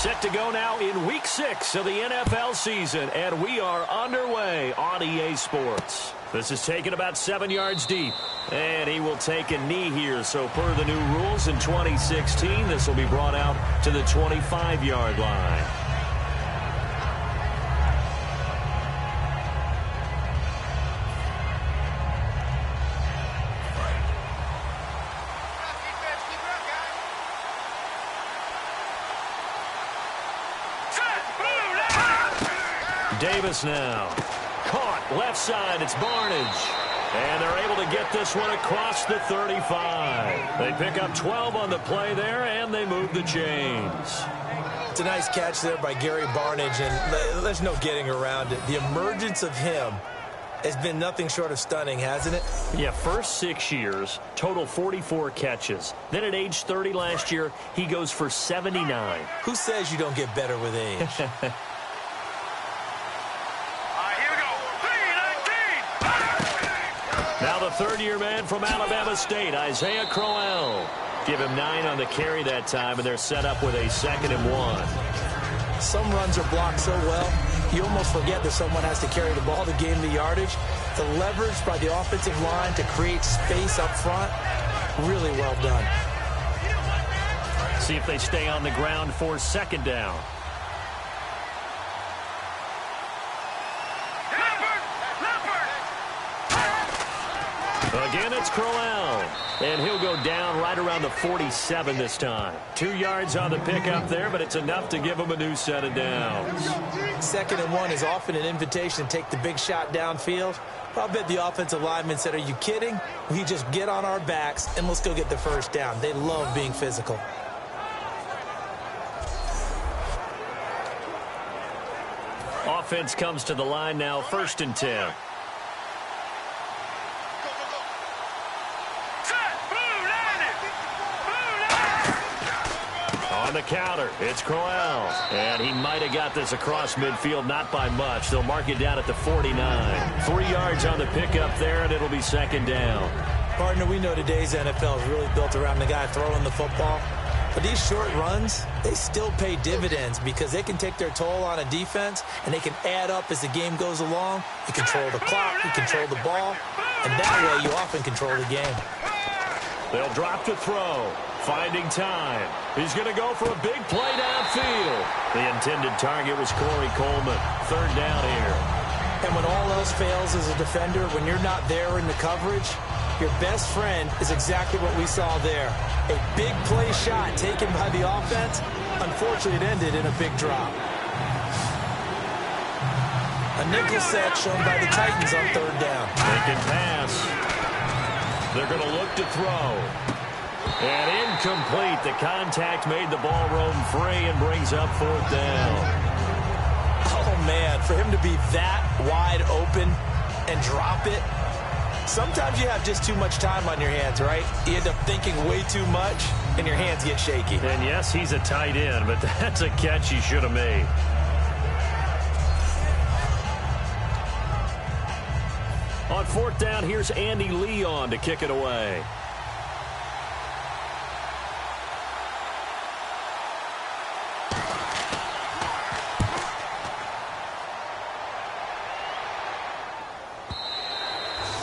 Set to go now in Week 6 of the NFL season, and we are underway on EA Sports. This is taken about 7 yards deep, and he will take a knee here. So per the new rules in 2016, this will be brought out to the 25-yard line. Davis now. Caught left side. It's Barnage. And they're able to get this one across the 35. They pick up 12 on the play there, and they move the chains. It's a nice catch there by Gary Barnage, and there's no getting around it. The emergence of him has been nothing short of stunning, hasn't it? Yeah, first 6 years, total 44 catches. Then at age 30 last year, he goes for 79. Who says you don't get better with age? Now the third-year man from Alabama State, Isaiah Crowell. Give him 9 on the carry that time, and they're set up with a 2nd and 1. Some runs are blocked so well, you almost forget that someone has to carry the ball to gain the yardage. The leverage by the offensive line to create space up front, really well done. See if they stay on the ground for 2nd down. Again, it's Crowell, and he'll go down right around the 47 this time. 2 yards on the pickup there, but it's enough to give him a new set of downs. 2nd and 1 is often an invitation to take the big shot downfield. I'll bet the offensive lineman said, are you kidding? We just get on our backs, and let's go get the first down. They love being physical. Offense comes to the line now, 1st and 10. On the counter, it's Crowell. And he might have got this across midfield, not by much. They'll mark it down at the 49. 3 yards on the pickup there, and it'll be 2nd down. Partner, we know today's NFL is really built around the guy throwing the football. But these short runs, they still pay dividends because they can take their toll on a defense, and they can add up as the game goes along. You control the clock, you control the ball, and that way you often control the game. They'll drop to throw. Finding time. He's going to go for a big play downfield. The intended target was Corey Coleman. 3rd down here. And when all else fails as a defender, when you're not there in the coverage, your best friend is exactly what we saw there. A big play shot taken by the offense. Unfortunately, it ended in a big drop. A nickel set shown by the Titans on 3rd down. They can pass. They're going to look to throw. And incomplete. The contact made the ball roam free and brings up 4th down. Oh, man, for him to be that wide open and drop it, sometimes you have just too much time on your hands, right? You end up thinking way too much, and your hands get shaky. And, yes, he's a tight end, but that's a catch he should have made. On 4th down, here's Andy Leon to kick it away.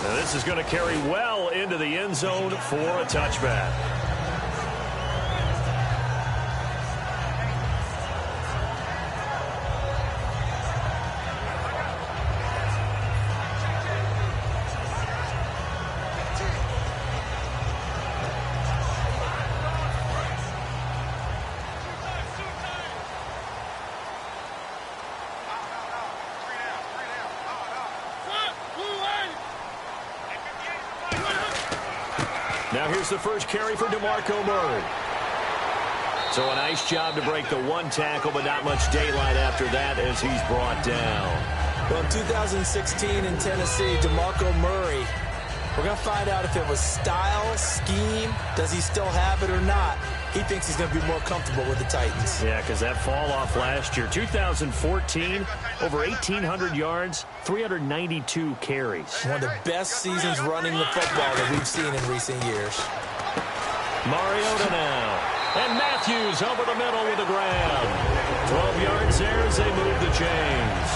Now this is going to carry well into the end zone for a touchback. Now here's the first carry for DeMarco Murray. So a nice job to break the 1 tackle, but not much daylight after that as he's brought down. Well, in 2016 in Tennessee, DeMarco Murray, we're going to find out if it was style, scheme, does he still have it or not. He thinks he's going to be more comfortable with the Titans. Yeah, because that fall off last year, 2014, over 1,800 yards, 392 carries. One of the best seasons running the football that we've seen in recent years. Mariota now. And Matthews over the middle with a grab. 12 yards there as they move the chains.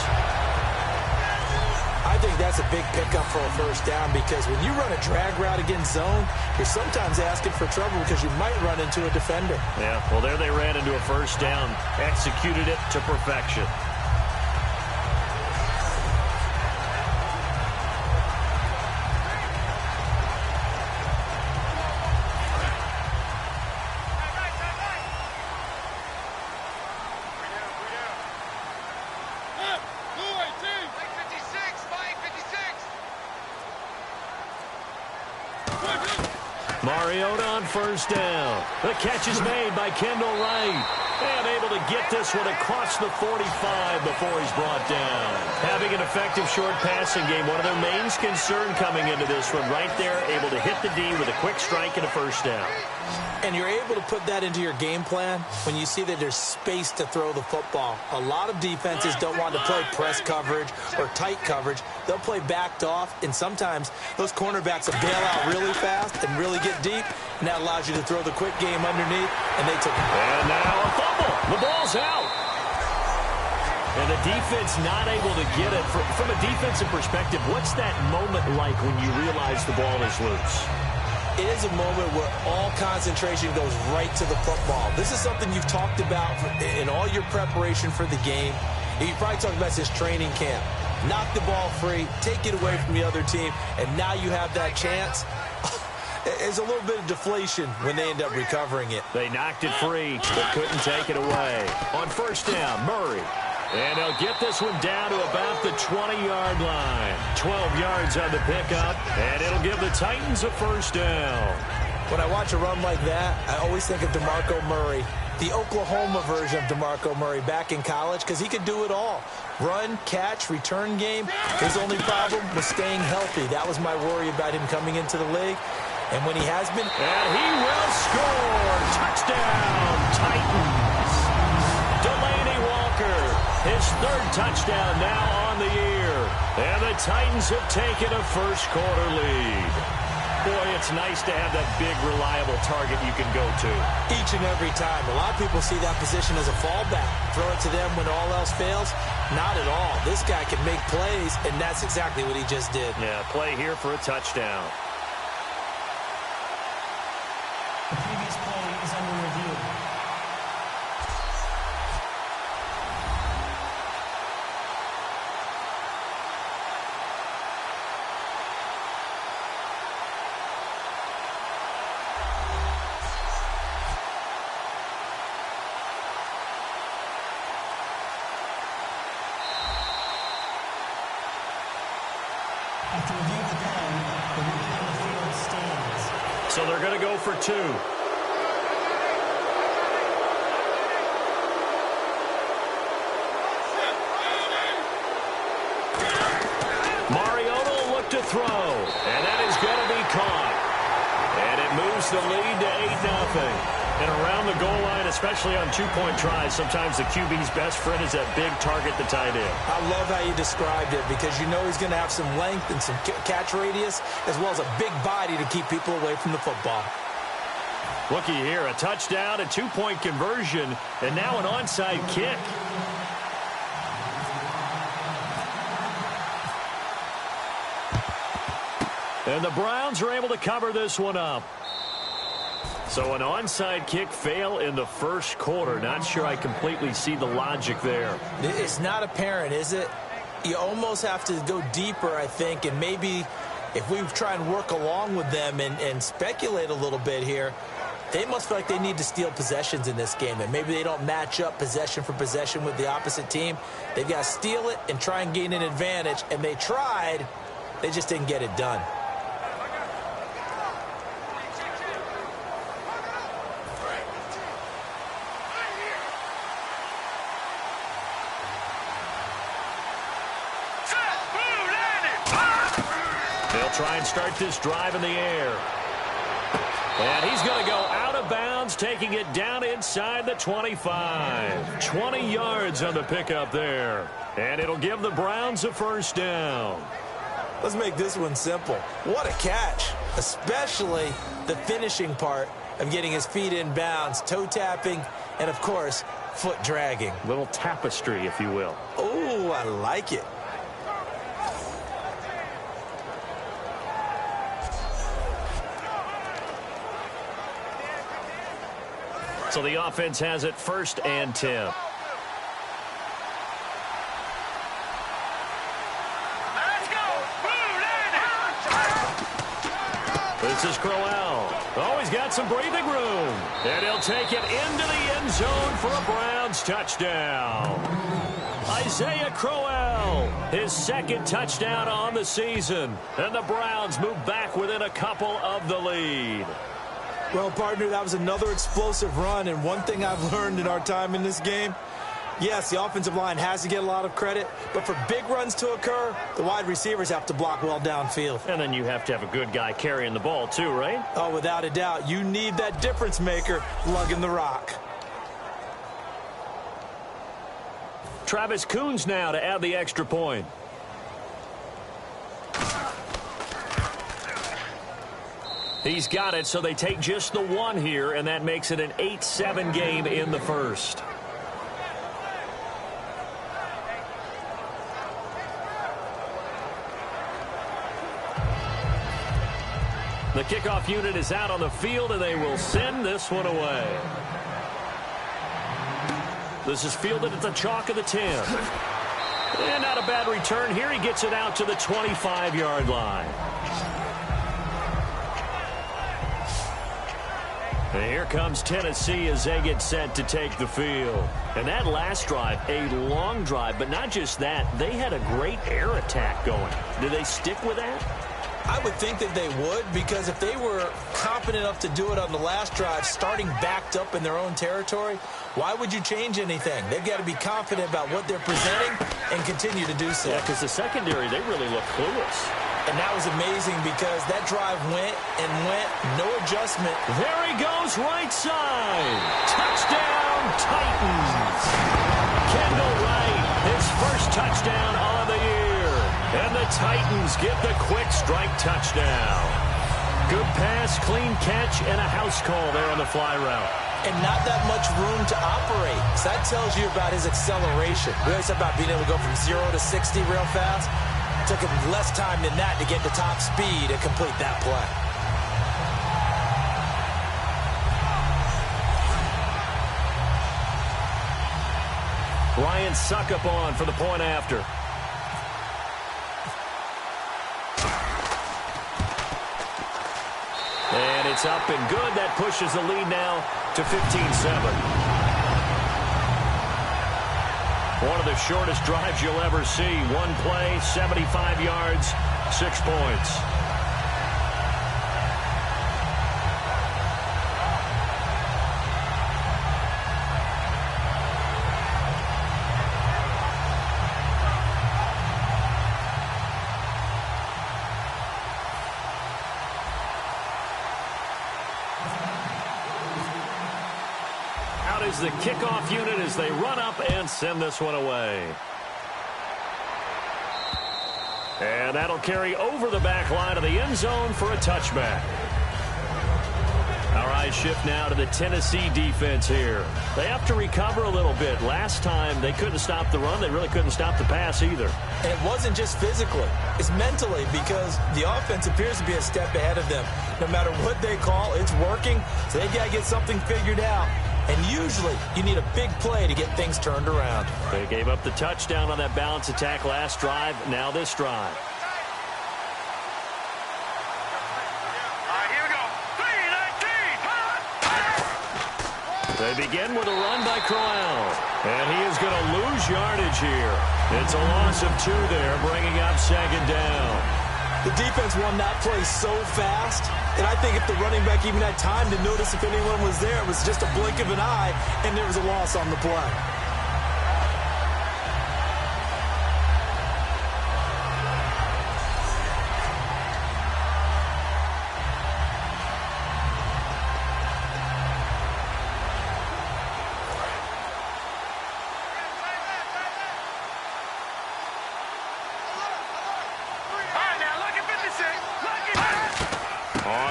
I think that's a big pickup for a first down because when you run a drag route against zone, you're sometimes asking for trouble because you might run into a defender. Yeah, well, there they ran into a first down, executed it to perfection. Mariota on first down. The catch is made by Kendall Wright. And able to get this one across the 45 before he's brought down. Having an effective short passing game, one of their main concern coming into this one. Right there, able to hit the D with a quick strike and a first down. And you're able to put that into your game plan when you see that there's space to throw the football. A lot of defenses don't want to play press coverage or tight coverage. They'll play backed off, and sometimes those cornerbacks will bail out really fast and really get deep, and that allows you to throw the quick game underneath, and they took it. And now a fumble. The ball's out. And the defense not able to get it. From a defensive perspective, what's that moment like when you realize the ball is loose? It is a moment where all concentration goes right to the football. This is something you've talked about in all your preparation for the game. You probably talked about this training camp. Knock the ball free, take it away from the other team, and now you have that chance. There's a little bit of deflation when they end up recovering it. They knocked it free, but couldn't take it away. On first down, Murray. And they'll get this one down to about the 20-yard line. 12 yards on the pickup, and it'll give the Titans a first down. When I watch a run like that, I always think of DeMarco Murray, the Oklahoma version of DeMarco Murray back in college, because he could do it all. Run, catch, return game. His only problem was staying healthy. That was my worry about him coming into the league. And when he has been... And he will score! Touchdown, Titans! Delaney Walker, his third touchdown now on the year. And the Titans have taken a first-quarter lead. Boy, it's nice to have that big, reliable target you can go to. Each and every time. A lot of people see that position as a fallback. Throw it to them when all else fails. Not at all. This guy can make plays, and that's exactly what he just did. Yeah, play here for a touchdown. The previous play is under review. After review of the play, the ruling on the field stands. So they're going to go for two. Mariota will look to throw, and that is going to be caught. And it moves the lead to 8-0. And around the goal line, especially on two-point tries, sometimes the QB's best friend is that big target, the tight end. I love how you described it because you know he's going to have some length and some catch radius as well as a big body to keep people away from the football. Looky here, a touchdown, a two-point conversion, and now an onside kick. And the Browns are able to cover this one up. So an onside kick fail in the first quarter. Not sure I completely see the logic there. It's not apparent, is it? You almost have to go deeper, I think, and maybe if we try and work along with them and speculate a little bit here, they must feel like they need to steal possessions in this game, and maybe they don't match up possession for possession with the opposite team. They've got to steal it and try and gain an advantage, and they tried. They just didn't get it done. They'll try and start this drive in the air. And he's going to go out of bounds, taking it down inside the 25. 20 yards on the pickup there. And it'll give the Browns a first down. Let's make this one simple. What a catch, especially the finishing part of getting his feet in bounds, toe tapping and, of course, foot dragging. Little tapestry, if you will. Oh, I like it. So the offense has it 1st and 10. This is Crowell. Oh, he's got some breathing room. And he'll take it into the end zone for a Browns touchdown. Isaiah Crowell, his 2nd touchdown on the season. And the Browns move back within a couple of the lead. Well, partner, that was another explosive run. And one thing I've learned in our time in this game, yes, the offensive line has to get a lot of credit, but for big runs to occur, the wide receivers have to block well downfield. And then you have to have a good guy carrying the ball too, right? Oh, without a doubt. You need that difference maker lugging the rock. Travis Coons now to add the extra point. He's got it, so they take just the 1 here, and that makes it an 8-7 game in the first. The kickoff unit is out on the field, and they will send this one away. This is fielded at the chalk of the 10. And not a bad return here. He gets it out to the 25-yard line. And here comes Tennessee as they get set to take the field. And that last drive, a long drive, but not just that. They had a great air attack going. Do they stick with that? I would think that they would, because if they were confident enough to do it on the last drive, starting backed up in their own territory, why would you change anything? They've got to be confident about what they're presenting and continue to do so. Yeah, because the secondary, they really look clueless. And that was amazing because that drive went and went, no adjustment. There he goes, right side. Touchdown, Titans. Kendall Wright, his first touchdown on the year. And the Titans get the quick strike touchdown. Good pass, clean catch, and a house call there on the fly route. And not that much room to operate. So that tells you about his acceleration. We always talk about being able to go from 0 to 60 real fast. It took him less time than that to get to top speed and complete that play. Ryan Suckup on for the point after. And it's up and good. That pushes the lead now to 15-7. One of the shortest drives you'll ever see. One play, 75 yards, 6 points. Is the kickoff unit as they run up and send this one away. And that'll carry over the back line of the end zone for a touchback. Our eyes shift now to the Tennessee defense here. They have to recover a little bit. Last time they couldn't stop the run. They really couldn't stop the pass either. And it wasn't just physically. It's mentally, because the offense appears to be a step ahead of them. No matter what they call, it's working. So they got to get something figured out. And usually, you need a big play to get things turned around. They gave up the touchdown on that balance attack last drive. Now this drive. Here we go. 3-19. They begin with a run by Crowell. And he is going to lose yardage here. It's a loss of 2 there, bringing up 2nd down. The defense won that play so fast, and I think if the running back even had time to notice if anyone was there, it was just a blink of an eye, and there was a loss on the play.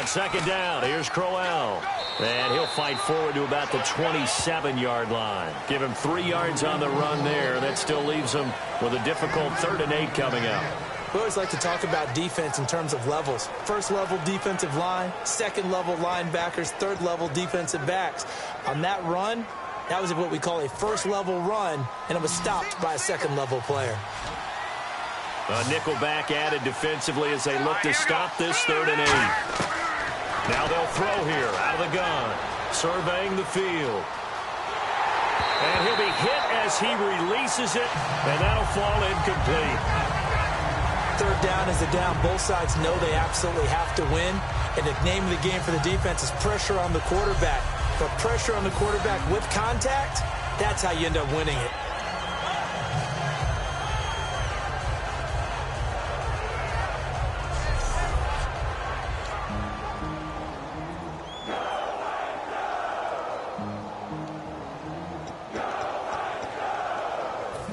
On second down, here's Crowell. And he'll fight forward to about the 27-yard line. Give him 3 yards on the run there. That still leaves him with a difficult 3rd and 8 coming up. We always like to talk about defense in terms of levels. First level defensive line, second level linebackers, third level defensive backs. On that run, that was what we call a first level run, and it was stopped by a second level player. A nickel back added defensively as they look to stop this 3rd and 8. Now they'll throw here out of the gun, surveying the field. And he'll be hit as he releases it, and that'll fall incomplete. 3rd down is the down. Both sides know they absolutely have to win. And the name of the game for the defense is pressure on the quarterback. But pressure on the quarterback with contact, that's how you end up winning it.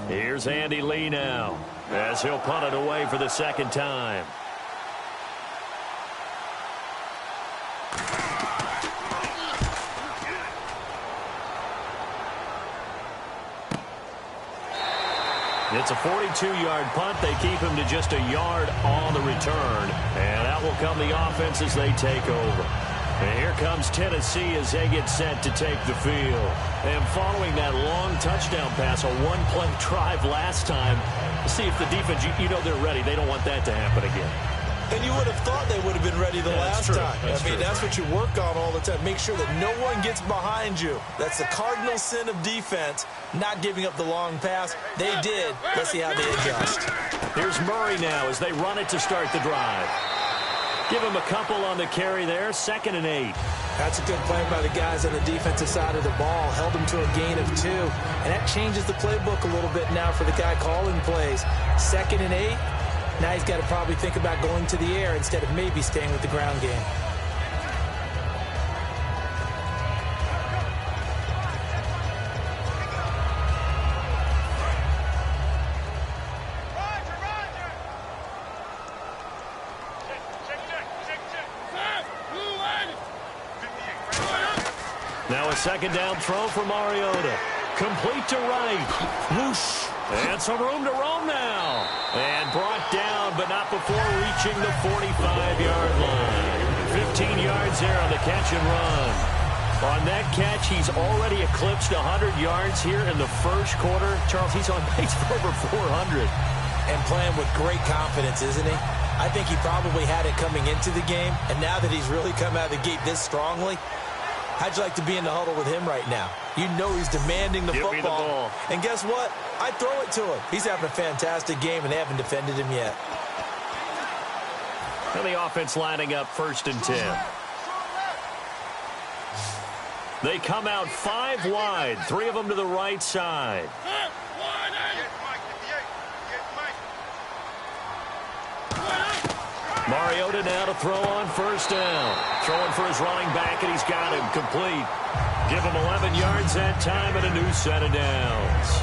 Here's Andy Lee now, as he'll punt it away for the 2nd time. It's a 42-yard punt. They keep him to just a yard on the return. And out will come the offense as they take over. And here comes Tennessee as they get set to take the field. And following that long touchdown pass, a one-play drive last time, see if the defense, you know they're ready. They don't want that to happen again. And you would have thought they would have been ready the last time. That's what you work on all the time. Make sure that no one gets behind you. That's the cardinal sin of defense, not giving up the long pass. They did. Let's see how they adjust. Here's Murray now as they run it to start the drive. Give him a couple on the carry there. 2nd and 8. That's a good play by the guys on the defensive side of the ball. Held him to a gain of 2. And that changes the playbook a little bit now for the guy calling plays. 2nd and 8. Now he's got to probably think about going to the air instead of maybe staying with the ground game. Now a 2nd down throw for Mariota. Complete to right. Whoosh. And some room to roam now. And brought down, but not before reaching the 45-yard line. 15 yards there on the catch and run. On that catch, he's already eclipsed 100 yards here in the first quarter. Charles, he's on pace for over 400. And playing with great confidence, isn't he? I think he probably had it coming into the game. And now that he's really come out of the gate this strongly, how'd you like to be in the huddle with him right now? You know he's demanding the football. Me the ball. And guess what? I throw it to him. He's having a fantastic game, and they haven't defended him yet. And the offense lining up 1st and 10. They come out 5 wide, 3 of them to the right side. Mariota now to throw on 1st down. Throwing for his running back, and he's got him complete. Give him 11 yards that time and a new set of downs.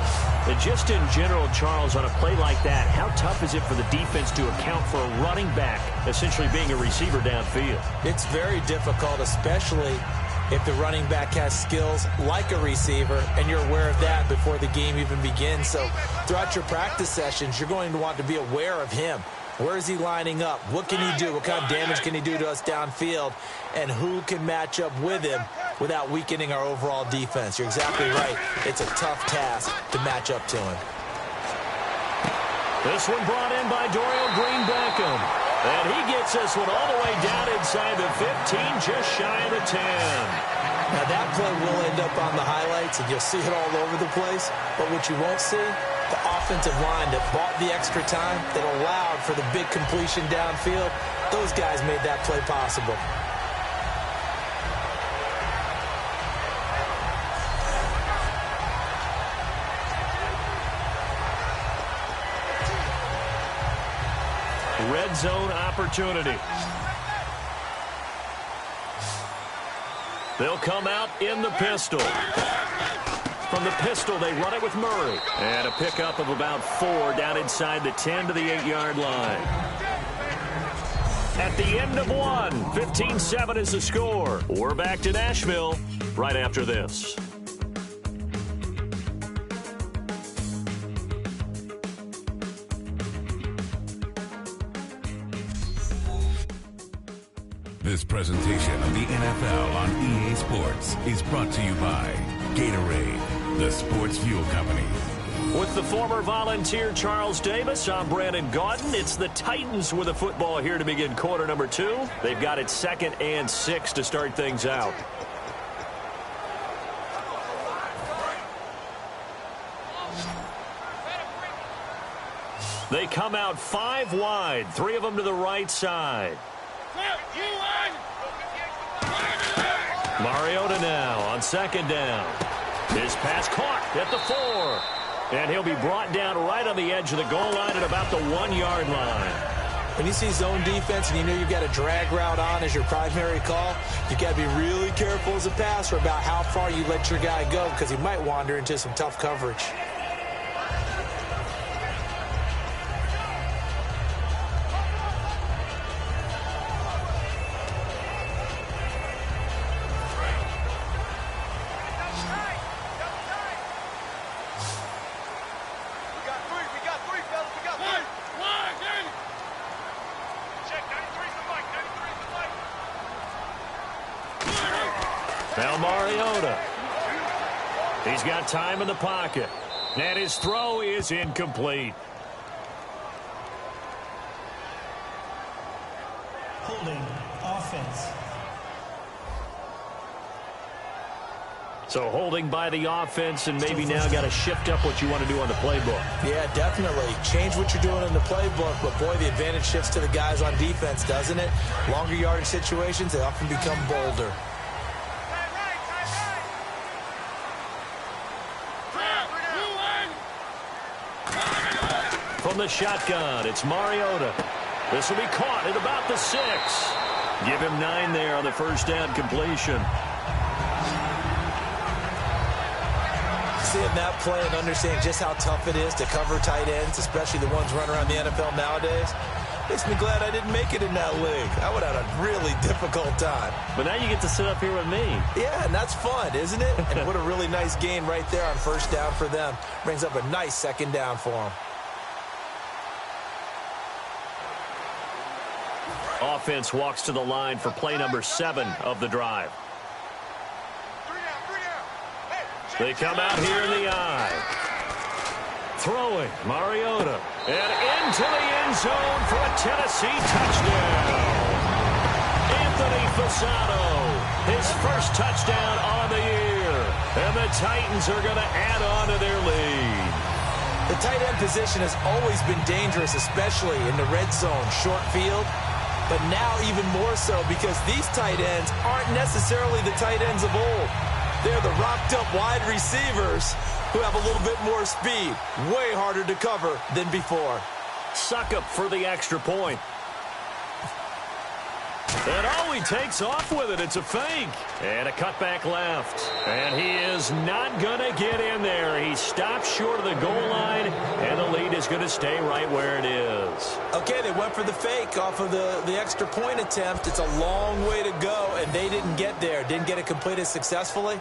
And just in general, Charles, on a play like that, how tough is it for the defense to account for a running back essentially being a receiver downfield? It's very difficult, especially if the running back has skills like a receiver, and you're aware of that before the game even begins. So throughout your practice sessions, you're going to want to be aware of him. Where is he lining up? What can he do? What kind of damage can he do to us downfield? And who can match up with him without weakening our overall defense? You're exactly right. It's a tough task to match up to him. This one brought in by Dorial Green-Beckham. And he gets this one all the way down inside the 15, just shy of the 10. Now that play will end up on the highlights, and you'll see it all over the place. But what you won't see, the offensive line that bought the extra time, that allowed for the big completion downfield, those guys made that play possible. Red zone opportunity. They'll come out in the pistol. From the pistol, they run it with Murray. And a pickup of about 4 down inside the 10 to the 8-yard line. at the end of one. 15-7 is the score. We're back to Nashville right after this. This presentation of the NFL on EA Sports is brought to you by Gatorade, the sports fuel company. With the former Volunteer Charles Davis, I'm Brandon Gaudin. It's the Titans with the football here to begin quarter number 2. They've got it 2nd and 6 to start things out. They come out 5 wide, 3 of them to the right side. Mariota now on 2nd down. His pass caught at the 4. And he'll be brought down right on the edge of the goal line at about the 1-yard line. When you see zone defense and you know you've got a drag route on as your primary call, you've got to be really careful as a passer about how far you let your guy go because he might wander into some tough coverage. Now Mariota. He's got time in the pocket. And his throw is incomplete. Holding offense. So holding by the offense, and maybe now got to shift up what you want to do on the playbook. Yeah, definitely. Change what you're doing in the playbook, but boy, the advantage shifts to the guys on defense, doesn't it? Longer yardage situations, they often become bolder. From the shotgun, it's Mariota. This will be caught at about the 6. Give him 9 there on the first down completion. Seeing that play and understanding just how tough it is to cover tight ends, especially the ones running around the NFL nowadays, makes me glad I didn't make it in that league. I would have had a really difficult time. But now you get to sit up here with me. Yeah, and that's fun, isn't it? And what a really nice gain right there on first down for them. Brings up a nice 2nd down for them. Offense walks to the line for play number 7 of the drive. They come out here in the eye. Throwing, Mariota. And into the end zone for a Tennessee touchdown. Anthony Fasano, his first touchdown on the year. And the Titans are going to add on to their lead. The tight end position has always been dangerous, especially in the red zone, short field. But now even more so because these tight ends aren't necessarily the tight ends of old. They're the rocked-up wide receivers who have a little bit more speed. Way harder to cover than before. Suck up for the extra point. And oh, he takes off with it. It's a fake. And a cutback left. And he is not going to get in there. He stops short of the goal line, and the lead is going to stay right where it is. Okay, they went for the fake off of the extra point attempt. It's a long way to go, and they didn't get there. Didn't get it completed successfully.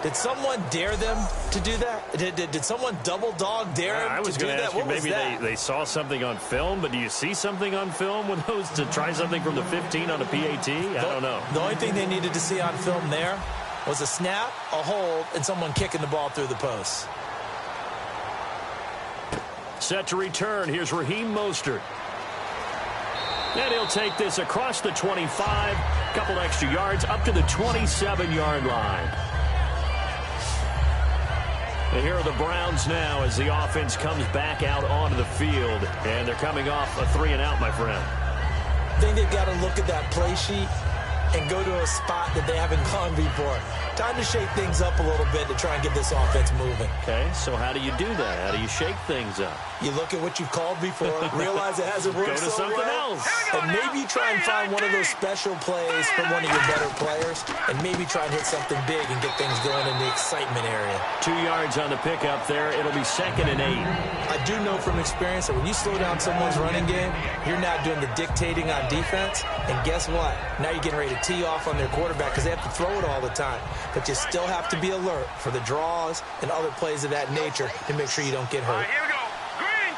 Did someone dare them to do that? Did someone double dog dare them I was to do going to that? ask you, What was maybe that? they saw something on film, but do you see something on film with those to try something from the 15 on a PAT? I don't know. The only thing they needed to see on film there was a snap, a hold, and someone kicking the ball through the post. Set to return. Here's Raheem Mostert. And he'll take this across the 25, couple extra yards, up to the 27-yard line. And here are the Browns now as the offense comes back out onto the field. And they're coming off a 3-and-out, my friend. I think they've got to look at that play sheet and go to a spot that they haven't gone before. Time to shake things up a little bit to try and get this offense moving. Okay, so how do you do that? How do you shake things up? You look at what you've called before, realize it hasn't worked Go to something else. and maybe try and find one of those special plays from one of your better players, and maybe try and hit something big and get things going in the excitement area. 2 yards on the pickup there. It'll be 2nd and 8. I do know from experience that when you slow down someone's running game, you're now doing the dictating on defense, and guess what? Now you're getting ready to tee off on their quarterback because they have to throw it all the time. But you still have to be alert for the draws and other plays of that nature to make sure you don't get hurt. All right, here we go. Green,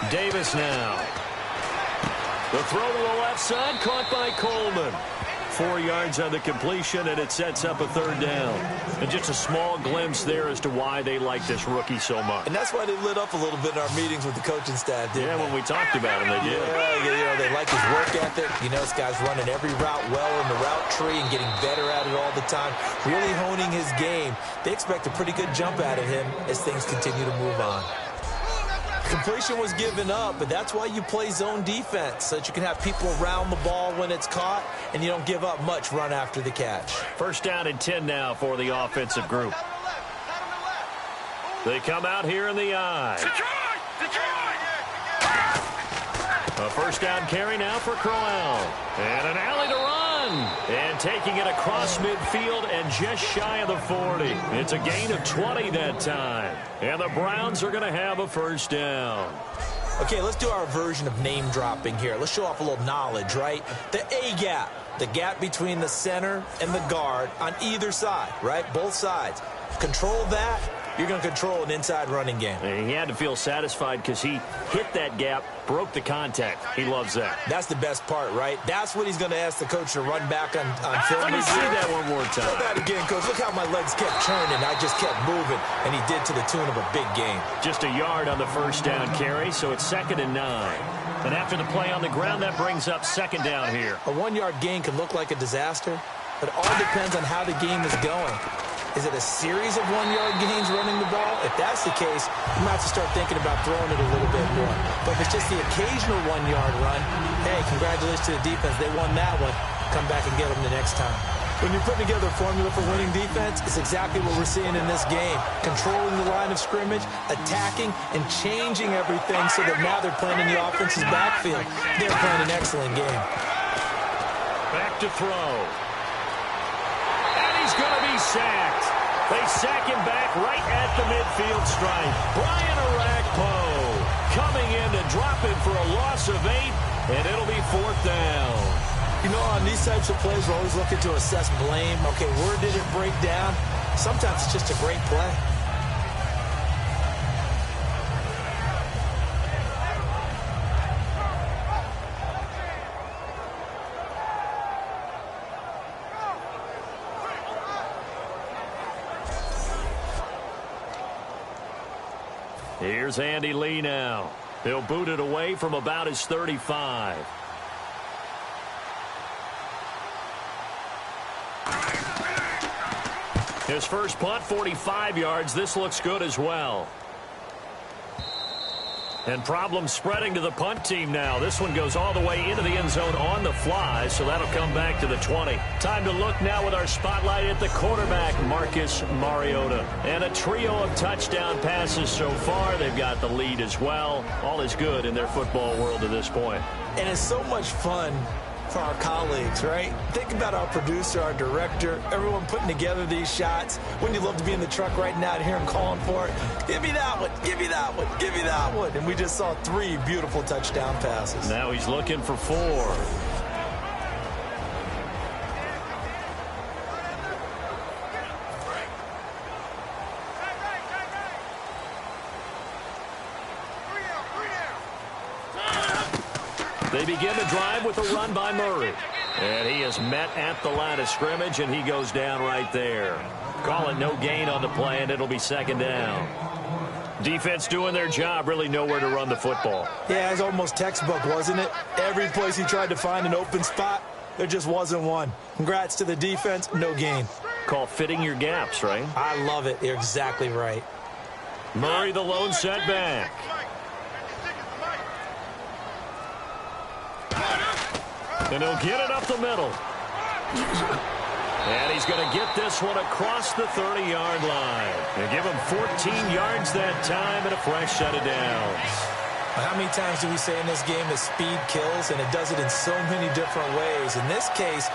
39! Davis now. The throw to the left side, caught by Coleman. 4 yards on the completion, and it sets up a 3rd down. And just a small glimpse there as to why they like this rookie so much. And that's why they lit up a little bit in our meetings with the coaching staff, didn't they? When we talked about him, they did. Yeah, they like his work ethic. This guy's running every route well in the route tree and getting better at it all the time, really honing his game. They expect a pretty good jump out of him as things continue to move on. Completion was given up, but that's why you play zone defense, so that you can have people around the ball when it's caught, and you don't give up much run after the catch. 1st down and 10 now for the offensive group. They come out here in the eye. A 1st down carry now for Crowell. And an alley to run. And taking it across midfield and just shy of the 40. It's a gain of 20 that time. And the Browns are going to have a 1st down. Okay, let's do our version of name dropping here. Let's show off a little knowledge, right? The A-gap, the gap between the center and the guard on either side, right? Both sides. Control that. You're going to control an inside running game. And he had to feel satisfied because he hit that gap, broke the contact. He loves that. That's the best part, right? That's what he's going to ask the coach to run back on film. Let me see that one more time. Do that again, coach. Look how my legs kept churning. I just kept moving, and he did to the tune of a big game. Just a yard on the 1st down carry, so it's 2nd and 9. And after the play on the ground, that brings up 2nd down here. A 1-yard gain can look like a disaster, but it all depends on how the game is going. Is it a series of 1-yard gains running the ball? If that's the case, you might have to start thinking about throwing it a little bit more. But if it's just the occasional 1-yard run, hey, congratulations to the defense. They won that one. Come back and get them the next time. When you're putting together a formula for winning defense, it's exactly what we're seeing in this game. Controlling the line of scrimmage, attacking, and changing everything so that now they're playing in the offense's backfield. They're playing an excellent game. Back to throw. And he's going to be sacked. They sack him back right at the midfield stripe. Brian Orakpo coming in to drop it for a loss of 8, and it'll be 4th down. On these types of plays, we're always looking to assess blame. Okay, where did it break down? Sometimes it's just a great play. Here's Andy Lee now. He'll boot it away from about his 35. His first punt, 45 yards. This looks good as well. And problems spreading to the punt team now. This one goes all the way into the end zone on the fly, so that'll come back to the 20. Time to look now with our spotlight at the quarterback, Marcus Mariota. And a trio of touchdown passes so far. They've got the lead as well. All is good in their football world at this point. And it's so much fun for our colleagues, right? Think about our producer, our director, everyone putting together these shots. Wouldn't you love to be in the truck right now to hear him calling for it? Give me that one, give me that one, give me that one. And we just saw 3 beautiful touchdown passes. Now he's looking for 4. They begin the drive with a run by Murray. And he is met at the line of scrimmage, and he goes down right there. Call it no gain on the play, and it'll be 2nd down. Defense doing their job, really nowhere to run the football. Yeah, it was almost textbook, wasn't it? Every place he tried to find an open spot, there just wasn't one. Congrats to the defense, no gain. Call fitting your gaps, right? I love it. You're exactly right. Murray the lone setback. And he'll get it up the middle. And he's going to get this one across the 30-yard line. They give him 14 yards that time and a fresh set of downs. How many times do we say in this game that speed kills, and it does it in so many different ways? In this case,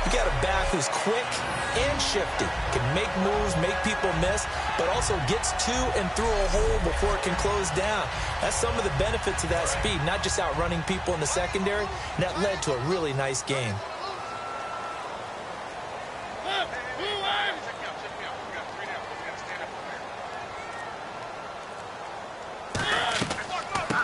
you got a back who's quick and shifty, can make moves, make people miss, but also gets to and through a hole before it can close down. That's some of the benefits of that speed, not just outrunning people in the secondary, and that led to a really nice game.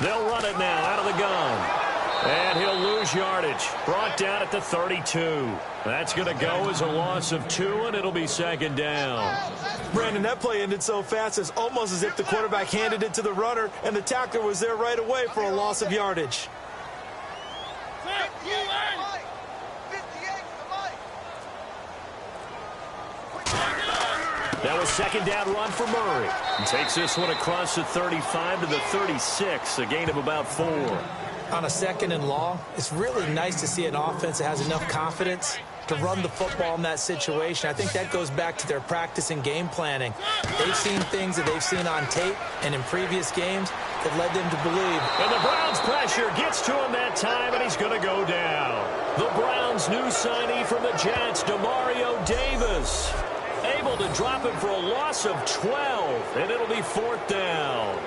They'll run it now out of the gun. And he'll lose yardage. Brought down at the 32. That's going to go as a loss of 2, and it'll be second down. Brandon, that play ended so fast, it's almost as if the quarterback handed it to the runner, and the tackler was there right away for a loss of yardage. That was second down run for Murray. He takes this one across the 35 to the 36, a gain of about 4. On a second and long, it's really nice to see an offense that has enough confidence to run the football in that situation. I think that goes back to their practice and game planning. They've seen things that they've seen on tape and in previous games that led them to believe. And the Browns' pressure gets to him that time, and he's going to go down. The Browns' new signee from the Jets, Demario Davis, able to drop him for a loss of 12, and it'll be fourth down.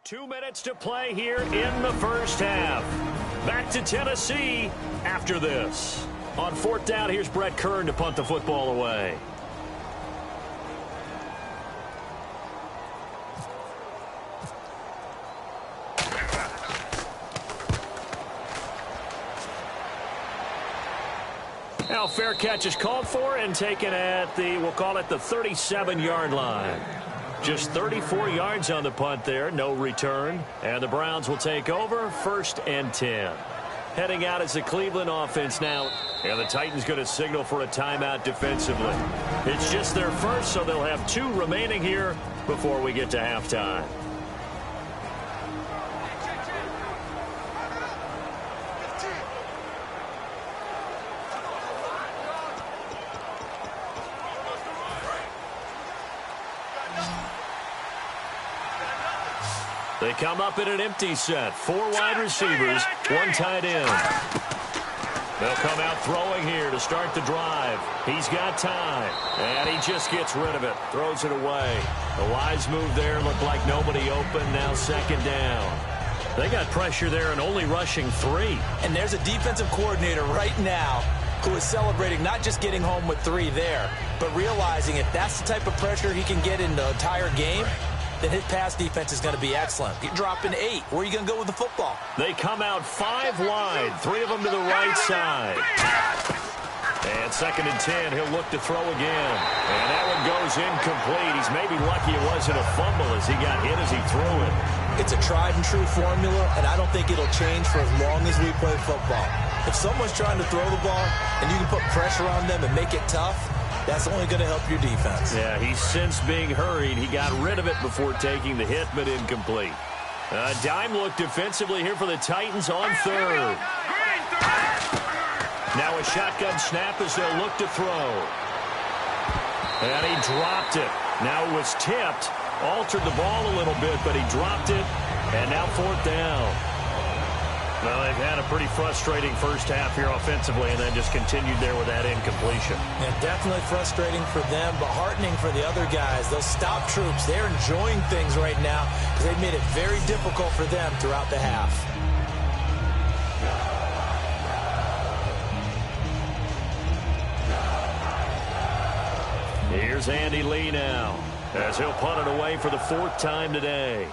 Two minutes to play here in the first half. Back to Tennessee after this. On fourth down, here's Brett Kern to punt the football away. Now, fair catch is called for and taken at the, we'll call it the 37-yard line. Just 34 yards on the punt there, no return. And the Browns will take over, 1st and 10. Heading out is the Cleveland offense now. And the Titans going to signal for a timeout defensively. It's just their first, so they'll have 2 remaining here before we get to halftime. They come up in an empty set. 4 wide receivers, 1 tight end. They'll come out throwing here to start the drive. He's got time, and he just gets rid of it. Throws it away. A wise move there. Looked like nobody open. Now second down. They got pressure there and only rushing 3. And there's a defensive coordinator right now who is celebrating not just getting home with 3 there, but realizing if that's the type of pressure he can get in the entire game, then his pass defense is going to be excellent. You're dropping 8. Where are you going to go with the football? They come out 5 wide, 3 of them to the right side. And 2nd and 10, he'll look to throw again. And that one goes incomplete. He's maybe lucky it wasn't a fumble as he got hit as he threw it. It's a tried and true formula, and I don't think it'll change for as long as we play football. If someone's trying to throw the ball and you can put pressure on them and make it tough, that's only going to help your defense. Yeah, he's since being hurried. He got rid of it before taking the hit, but incomplete. A dime look defensively here for the Titans on 3rd. Now a shotgun snap as they'll look to throw. And he dropped it. Now it was tipped. Altered the ball a little bit, but he dropped it. And now 4th down. Well, they've had a pretty frustrating first half here offensively and then just continued there with that incompletion. Yeah, definitely frustrating for them, but heartening for the other guys. Those stop troops, they're enjoying things right now because they've made it very difficult for them throughout the half. Here's Andy Lee now as he'll punt it away for the 4th time today.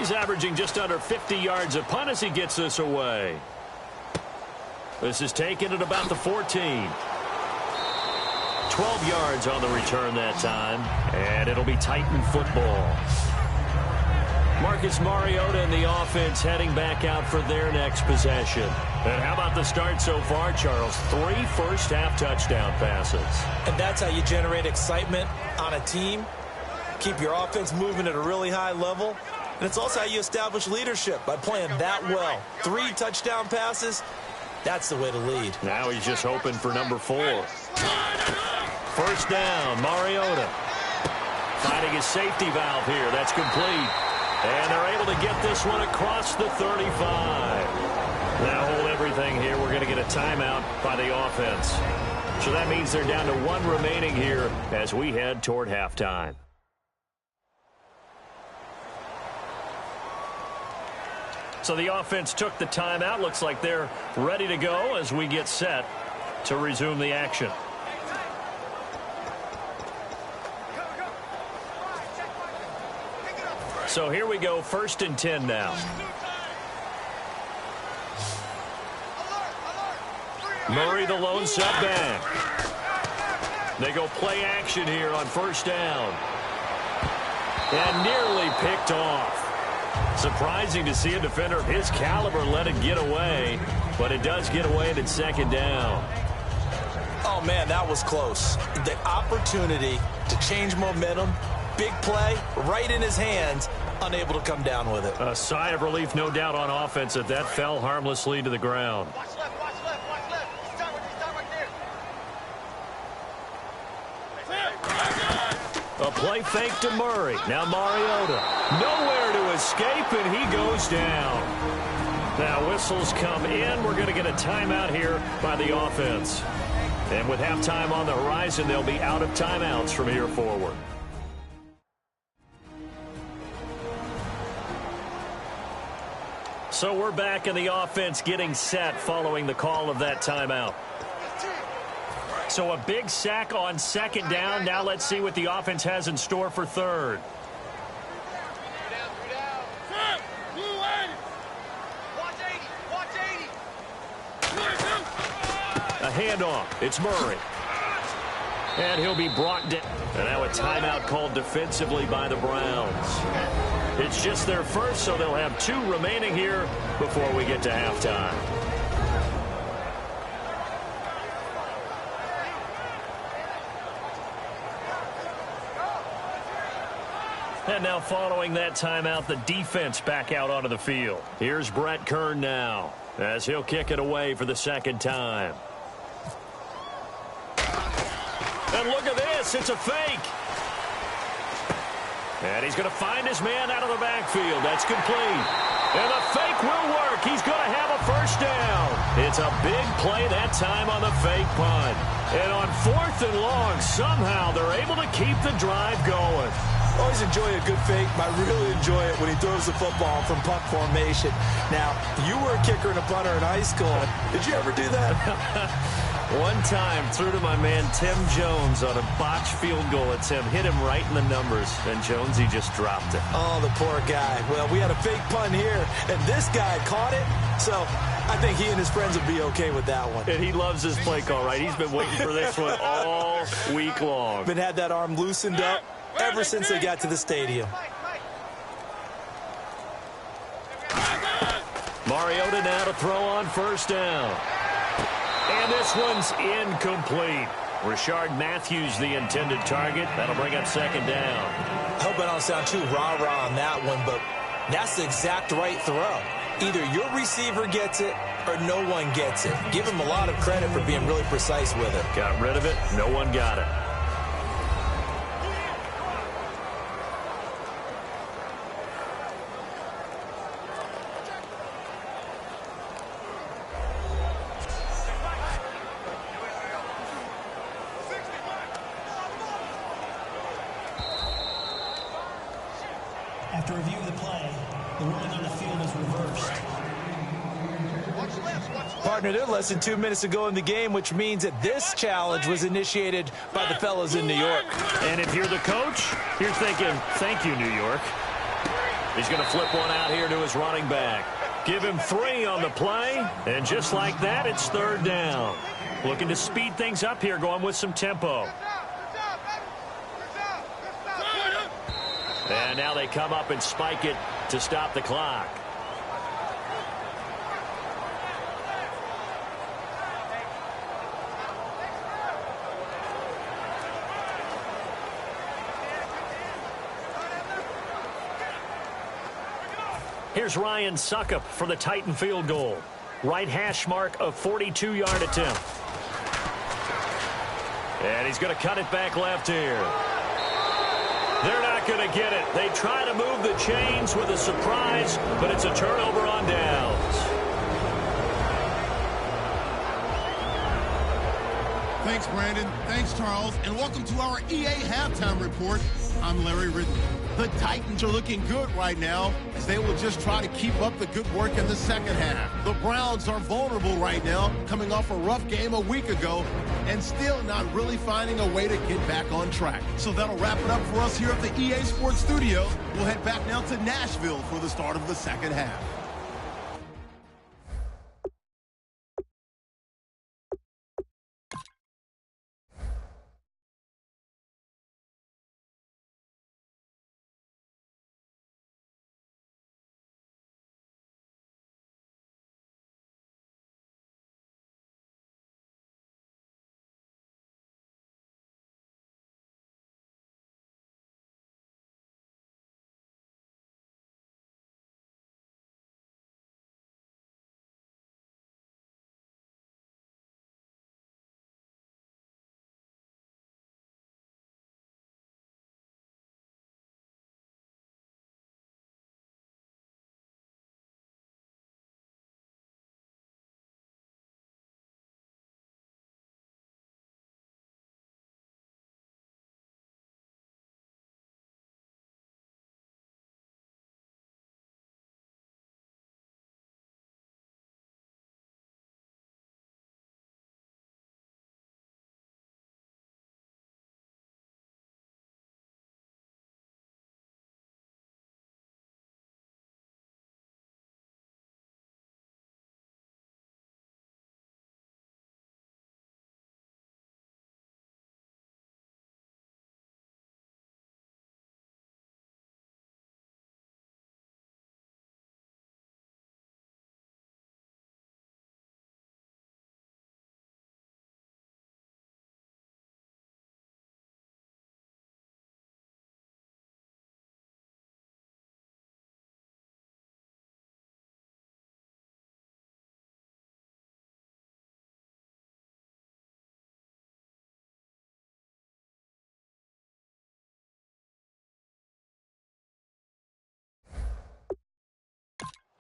He's averaging just under 50 yards a punt as he gets this away. This is taken at about the 14. 12 yards on the return that time, and it'll be Titan football. Marcus Mariota and the offense heading back out for their next possession. And how about the start so far, Charles? 3 first-half touchdown passes. And that's how you generate excitement on a team. Keep your offense moving at a really high level. And it's also how you establish leadership by playing that well. 3 touchdown passes, that's the way to lead. Now he's just hoping for number 4. First down, Mariota. Finding his safety valve here. That's complete. And they're able to get this one across the 35. Now hold everything here. We're going to get a timeout by the offense. So that means they're down to 1 remaining here as we head toward halftime. So the offense took the timeout. Looks like they're ready to go as we get set to resume the action. So here we go, 1st and 10 now. Murray, the lone setback. They go play action here on 1st down. And nearly picked off. Surprising to see a defender of his caliber let it get away, but it does get away and it's 2nd down. Oh, man, that was close. The opportunity to change momentum, big play, right in his hands, unable to come down with it. A sigh of relief, no doubt, on offense that fell harmlessly to the ground. Watch left, watch left, watch left. He's done right there. A play fake to Murray. Now Mariota. Nowhere to escape, and he goes down. Now whistles come in. We're going to get a timeout here by the offense. And with halftime on the horizon, they'll be out of timeouts from here forward. So we're back in the offense getting set following the call of that timeout. So a big sack on 2nd down. Now let's see what the offense has in store for 3rd. A handoff. It's Murray. And he'll be brought down. And now a timeout called defensively by the Browns. It's just their first, so they'll have 2 remaining here before we get to halftime. And now following that timeout, the defense back out onto the field. Here's Brett Kern now as he'll kick it away for the 2nd time. And look at this. It's a fake. And he's going to find his man out of the backfield. That's complete. And the fake will work. He's going to have a 1st down. It's a big play that time on the fake punt. And on 4th and long, somehow they're able to keep the drive going. Always enjoy a good fake, but I really enjoy it when he throws the football from punt formation. Now, you were a kicker and a punter in high school. Did you ever do that? One time, threw to my man Tim Jones on a botched field goal attempt. Hit him right in the numbers, and Jonesy just dropped it. Oh, the poor guy. Well, we had a fake punt here, and this guy caught it, so I think he and his friends would be okay with that one. And he loves his play call, right? He's been waiting for this one all week long. Been had that arm loosened up ever since they got to the stadium. Mariota now to throw on 1st down. And this one's incomplete. Rashard Matthews, the intended target. That'll bring up 2nd down. I hope I don't sound too rah-rah on that one, but that's the exact right throw. Either your receiver gets it or no one gets it. Give him a lot of credit for being really precise with it. Got rid of it. No one got it. After review of the play, the ruling on the field is reversed. Partner, they're less than 2 minutes to go in the game, which means that this challenge was initiated by the fellas in New York. And if you're the coach, you're thinking, thank you, New York. He's going to flip one out here to his running back. Give him 3 on the play, and just like that, it's 3rd down. Looking to speed things up here, going with some tempo. And now they come up and spike it to stop the clock. Here's Ryan Suckup for the Titan field goal. Right hash mark of 42-yard attempt. And he's going to cut it back left here. They're not going to get it. They try to move the chains with a surprise, but it's a turnover on downs. Thanks, Brandon. Thanks, Charles. And welcome to our EA Halftime Report. I'm Larry Ridley. The Titans are looking good right now as they will just try to keep up the good work in the second half. The Browns are vulnerable right now, coming off a rough game a week ago and still not really finding a way to get back on track. So that'll wrap it up for us here at the EA Sports Studio. We'll head back now to Nashville for the start of the second half.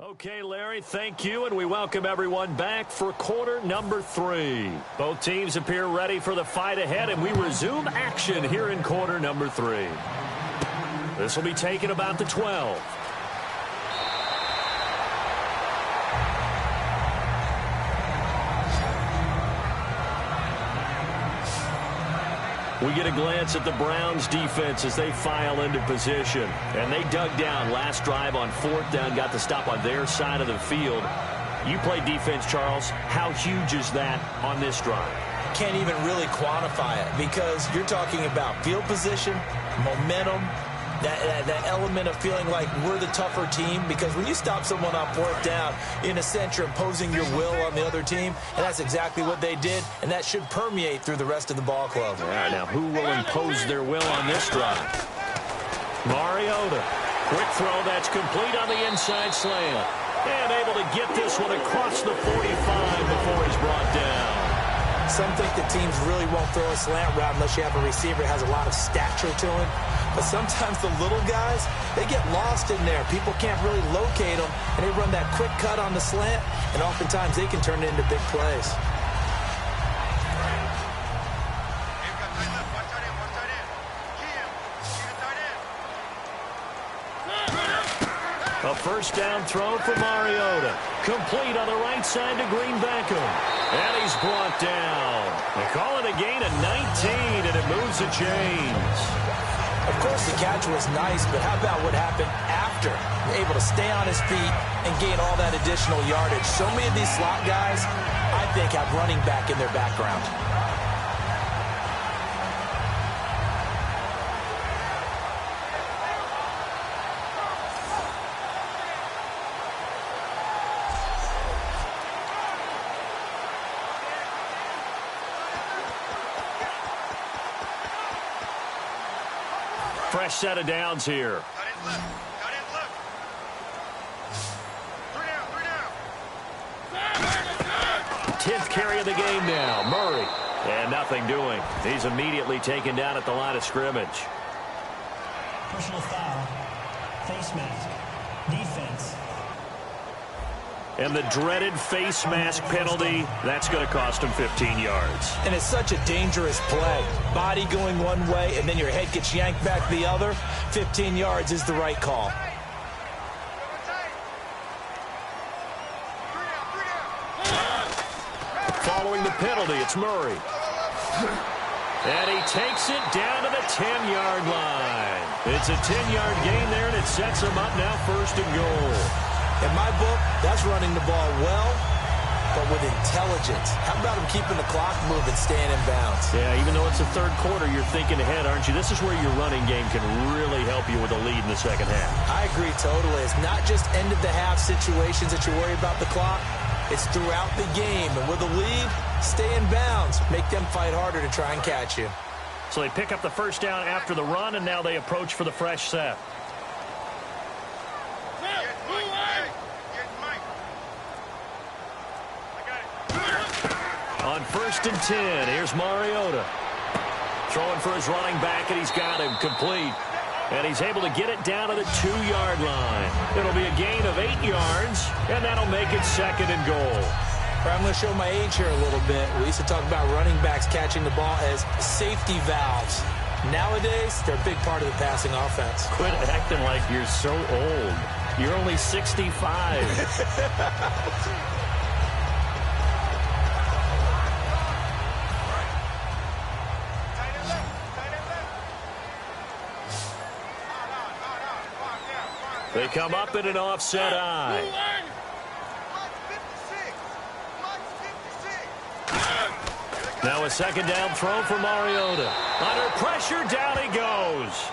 Okay, Larry, thank you, and we welcome everyone back for quarter number 3. Both teams appear ready for the fight ahead, and we resume action here in quarter number 3. This will be taken about the 12. We get a glance at the Browns defense as they file into position. And they dug down last drive on 4th down, got the stop on their side of the field. You play defense, Charles. How huge is that on this drive? Can't even really quantify it because you're talking about field position, momentum, that element of feeling like we're the tougher team, because when you stop someone on 4th down, in a sense, you're imposing your will on the other team, and that's exactly what they did, and that should permeate through the rest of the ball club. All right, now who will impose their will on this drive? Mariota. Quick throw that's complete on the inside slant. And able to get this one across the 45 before he's brought down. Some think that teams really won't throw a slant route unless you have a receiver that has a lot of stature to him. But sometimes the little guys, they get lost in there. People can't really locate them, and they run that quick cut on the slant, and oftentimes they can turn it into big plays. A first down throw for Mariota. Complete on the right side to Green Beckham. And he's brought down. They call it a gain of 19, and it moves the chains. Of course, the catch was nice, but how about what happened after? Able to stay on his feet and gain all that additional yardage. So many of these slot guys, I think, have running back in their background. Fresh set of downs here. Cut it left. Cut it left. 3 down. 10th carry of the game now. Murray. And nothing doing. He's immediately taken down at the line of scrimmage. Personal foul. Face mask. Defense. And the dreaded face mask penalty, that's going to cost him 15 yards. And it's such a dangerous play. Body going one way, and then your head gets yanked back the other. 15 yards is the right call. Following the penalty, it's Murray. And he takes it down to the 10-yard line. It's a 10-yard gain there, and it sets him up now 1st and goal. In my book, that's running the ball well, but with intelligence. How about him keeping the clock moving, staying in bounds? Yeah, even though it's the 3rd quarter, you're thinking ahead, aren't you? This is where your running game can really help you with a lead in the 2nd half. I agree totally. It's not just end-of-the-half situations that you worry about the clock. It's throughout the game. And with a lead, stay in bounds. Make them fight harder to try and catch you. So they pick up the 1st down after the run, and now they approach for the fresh set. On 1st and 10, here's Mariota. Throwing for his running back, and he's got him complete. And he's able to get it down to the 2-yard line. It'll be a gain of 8 yards, and that'll make it 2nd and goal. I'm going to show my age here a little bit. We used to talk about running backs catching the ball as safety valves. Nowadays, they're a big part of the passing offense. Quit acting like you're so old. You're only 65. They come up in an offset eye. Now a 2nd down throw for Mariota. Under pressure, down he goes.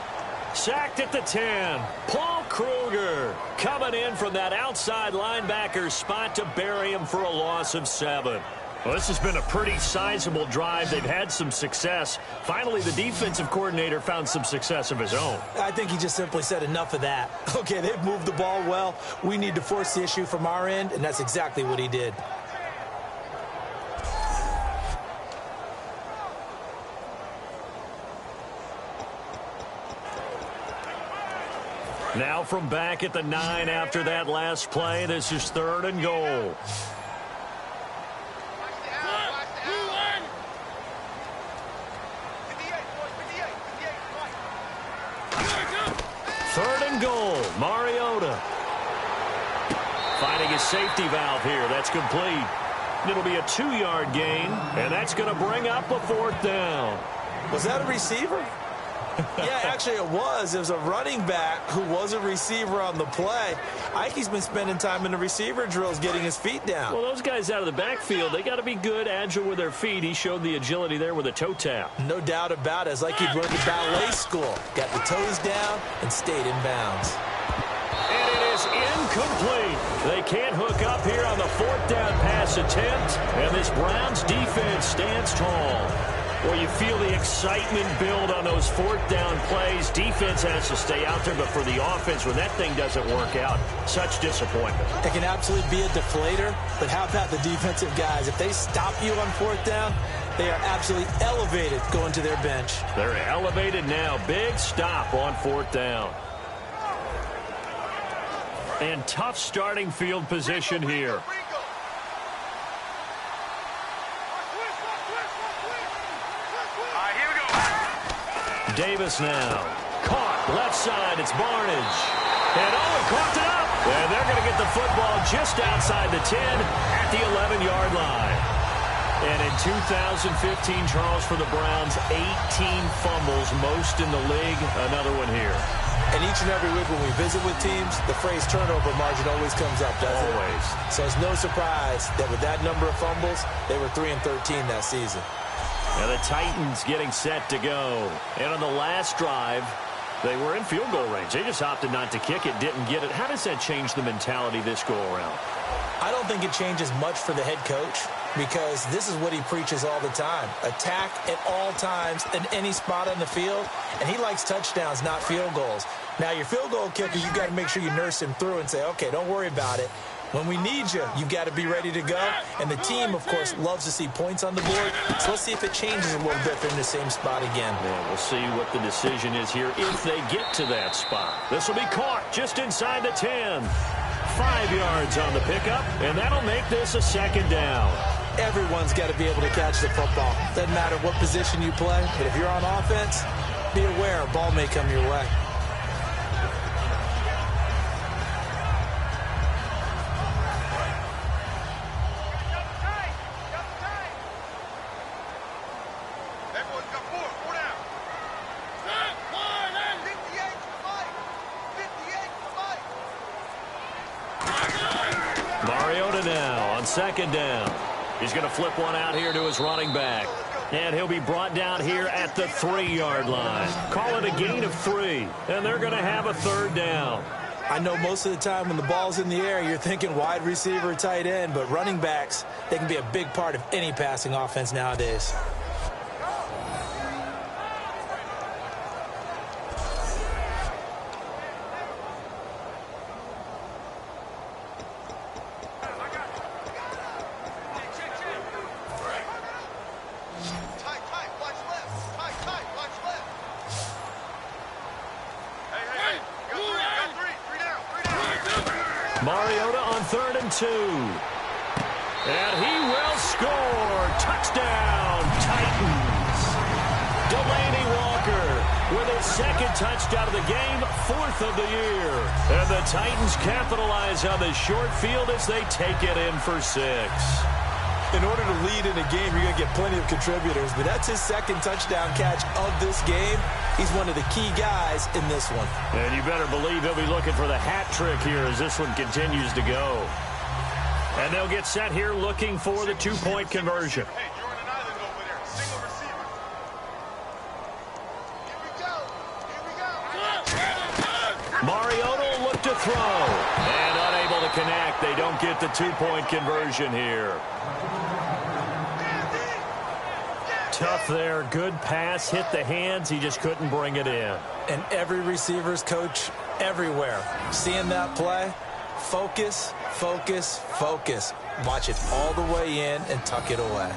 Sacked at the 10. Paul Kruger coming in from that outside linebacker spot to bury him for a loss of 7. Well, this has been a pretty sizable drive. They've had some success. Finally, the defensive coordinator found some success of his own. I think he just simply said enough of that. Okay, they've moved the ball well. We need to force the issue from our end, and that's exactly what he did. Now from back at the 9 after that last play, this is 3rd and goal. Third and goal, Mariota. Finding his safety valve here. That's complete. It'll be a 2-yard gain, and that's going to bring up a 4th down. Was that a receiver? Yeah, actually it was. It was a running back who was a receiver on the play. Ike's been spending time in the receiver drills getting his feet down. Well, those guys out of the backfield, they got to be good, agile with their feet. He showed the agility there with a toe tap. No doubt about it. It's like he'd run to ballet school. Got the toes down and stayed in bounds. And it is incomplete. They can't hook up here on the 4th down pass attempt. And this Browns defense stands tall. Well, you feel the excitement build on those 4th down plays. Defense has to stay out there, but for the offense, when that thing doesn't work out, such disappointment. It can absolutely be a deflator, but how about the defensive guys? If they stop you on 4th down, they are absolutely elevated going to their bench. They're elevated now. Big stop on 4th down. And tough starting field position here. Davis now. Caught. Left side. It's Barnage. And Owen coughed it up. And they're going to get the football just outside the 10 at the 11-yard line. And in 2015, Charles, for the Browns, 18 fumbles, most in the league. Another one here. And each and every week when we visit with teams, the phrase turnover margin always comes up, doesn't it? Always. So it's no surprise that with that number of fumbles, they were 3-13 that season. And the Titans getting set to go. And on the last drive, they were in field goal range. They just opted not to kick it, didn't get it. How does that change the mentality this go around? I don't think it changes much for the head coach because this is what he preaches all the time. Attack at all times in any spot on the field, and he likes touchdowns, not field goals. Now, your field goal kicker, you got to make sure you nurse him through and say, okay, don't worry about it. When we need you, you've got to be ready to go. And the team, of course, loves to see points on the board. So let's see if it changes a little bit. They're in the same spot again. Yeah, we'll see what the decision is here if they get to that spot. This will be caught just inside the 10. 5 yards on the pickup, and that'll make this a second down. Everyone's got to be able to catch the football. Doesn't matter what position you play, but if you're on offense, be aware a ball may come your way. Second down. He's going to flip one out here to his running back. And he'll be brought down here at the 3-yard line. Call it a gain of 3. And they're going to have a third down. I know most of the time when the ball's in the air, you're thinking wide receiver, tight end. But running backs, they can be a big part of any passing offense nowadays. Mariota on 3rd and 2. And he will score. Touchdown, Titans. Delaney Walker with his second touchdown of the game, 4th of the year. And the Titans capitalize on the short field as they take it in for 6. In order to lead in a game, you're going to get plenty of contributors, but that's his second touchdown catch of this game. He's one of the key guys in this one. And you better believe he'll be looking for the hat trick here as this one continues to go. And they'll get set here looking for the 2-point conversion. Hey, you're on an island over there. Single receiver. Here we go. Mariota will look to throw. And unable to connect. They don't get the 2-point conversion here. Tough there. Good pass. Hit the hands. He just couldn't bring it in. And every receiver's coach everywhere. Seeing that play, focus, focus, focus. Watch it all the way in and tuck it away.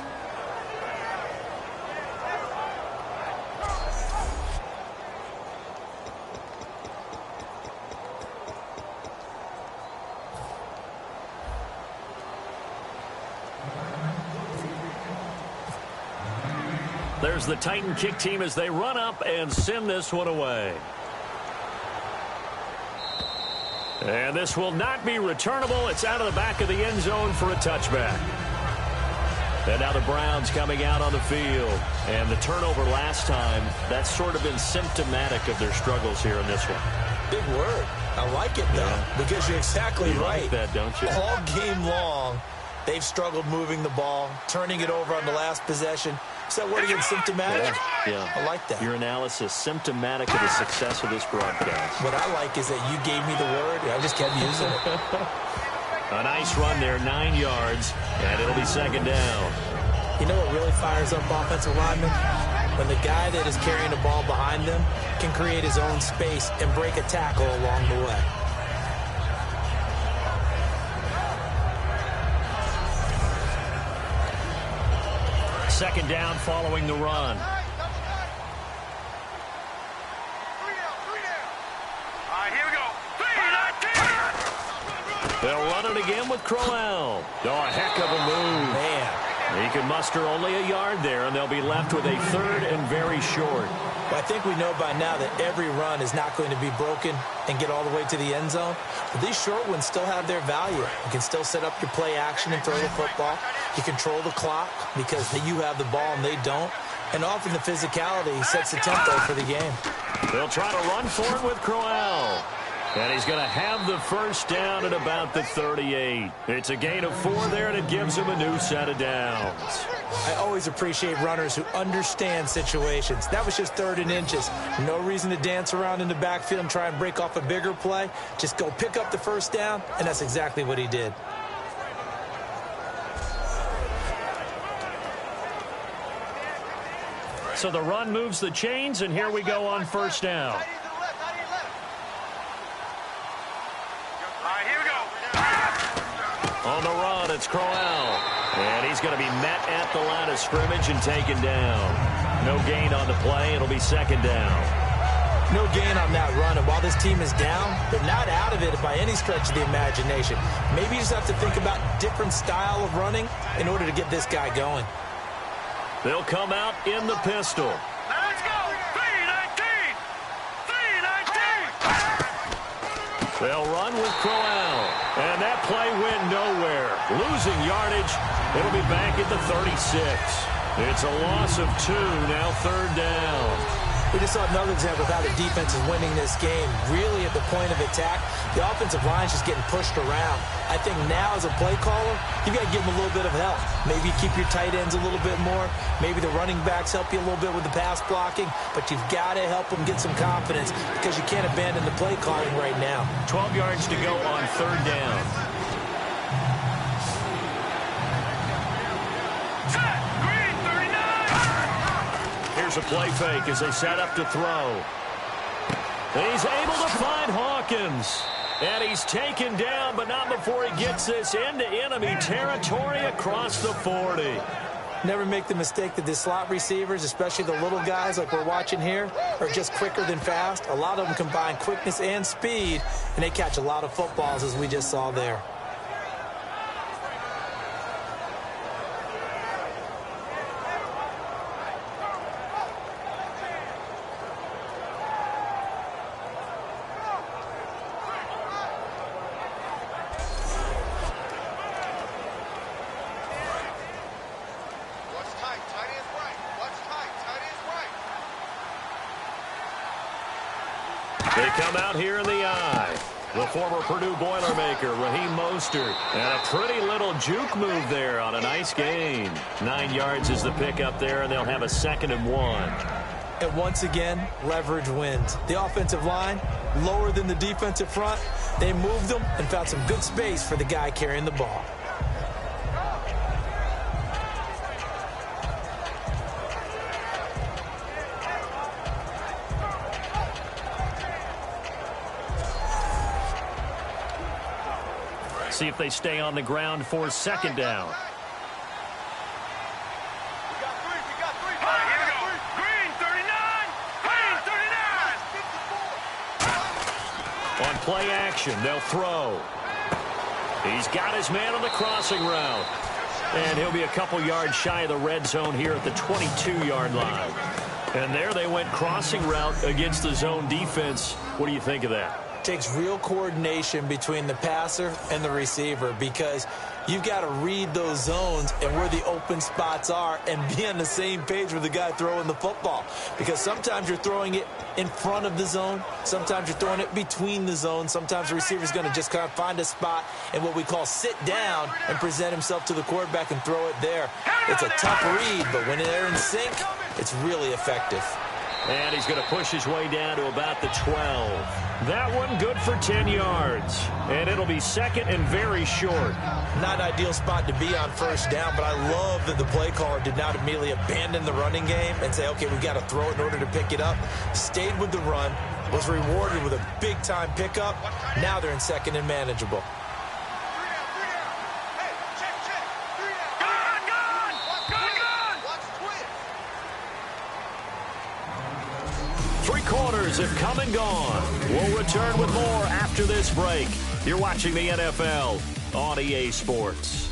There's the Titan kick team as they run up and send this one away. And this will not be returnable. It's out of the back of the end zone for a touchback. And now the Browns coming out on the field. And the turnover last time, that's sort of been symptomatic of their struggles here in this one. Big word. I like it, though, because you're exactly right. You like that, don't you? All game long, they've struggled moving the ball, turning it over on the last possession. Is that word again, symptomatic? Yeah. I like that. Your analysis, symptomatic of the success of this broadcast. What I like is that you gave me the word, and I just kept using it. A nice run there, 9 yards, and it'll be second down. You know what really fires up offensive linemen? When the guy that is carrying the ball behind them can create his own space and break a tackle along the way. Second down following the run. Here we go. They'll run it again with Crowell. Oh, a heck of a move. Man, He can muster only a yard there, and they'll be left with a 3rd and very short. Well, I think we know by now that every run is not going to be broken and get all the way to the end zone. But these short ones still have their value. You can still set up your play action and throw the football. You control the clock because you have the ball and they don't. And often the physicality sets the tempo for the game. They'll try to run for it with Crowell. And he's going to have the first down at about the 38. It's a gain of 4 there, and it gives him a new set of downs. I always appreciate runners who understand situations. That was just 3rd and inches. No reason to dance around in the backfield and try and break off a bigger play. Just go pick up the first down, and that's exactly what he did. So the run moves the chains, and here we go on first down. On the run, it's Crowell. And he's going to be met at the line of scrimmage and taken down. No gain on the play. It'll be 2nd down. No gain on that run. And while this team is down, they're not out of it by any stretch of the imagination. Maybe you just have to think about different style of running in order to get this guy going. They'll come out in the pistol. Now let's go. 3-19. 3-19. They'll run with Crowell. And that play went nowhere. Losing yardage. It'll be back at the 36. It's a loss of 2, now 3rd down. We just saw another example of how the defense is winning this game. Really at the point of attack, the offensive line's just getting pushed around. I think now as a play caller, you've got to give them a little bit of help. Maybe keep your tight ends a little bit more. Maybe the running backs help you a little bit with the pass blocking. But you've got to help them get some confidence because you can't abandon the play calling right now. 12 yards to go on 3rd down. Here's a play fake as they set up to throw. He's able to find Hawkins. And he's taken down, but not before he gets this into enemy territory across the 40. Never make the mistake that the slot receivers, especially the little guys like we're watching here, are just quicker than fast. A lot of them combine quickness and speed, and they catch a lot of footballs as we just saw there. They come out here in the eye. The former Purdue Boilermaker, Raheem Mostert. And a pretty little juke move there on a nice gain. 9 yards is the pickup there, and they'll have a 2nd and 1. And once again, leverage wins. The offensive line, lower than the defensive front. They moved them and found some good space for the guy carrying the ball. See if they stay on the ground for 2nd down. We got three. All right, here we go. Green 39. Green 39. On play action, they'll throw. He's got his man on the crossing route. And he'll be a couple yards shy of the red zone here at the 22-yard line. And there they went crossing route against the zone defense. What do you think of that? Takes real coordination between the passer and the receiver because you've got to read those zones and where the open spots are and be on the same page with the guy throwing the football. Because sometimes you're throwing it in front of the zone. Sometimes you're throwing it between the zones. Sometimes the receiver's going to just kind of find a spot and what we call sit down and present himself to the quarterback and throw it there. It's a tough read, but when they're in sync, it's really effective. And he's going to push his way down to about the 12. That one good for 10 yards. And it'll be 2nd and very short. Not an ideal spot to be on first down, but I love that the play caller did not immediately abandon the running game and say, okay, we've got to throw it in order to pick it up. Stayed with the run, was rewarded with a big-time pickup. Now they're in 2nd and manageable. Quarters have come and gone. We'll return with more after this break. You're watching the NFL on EA Sports.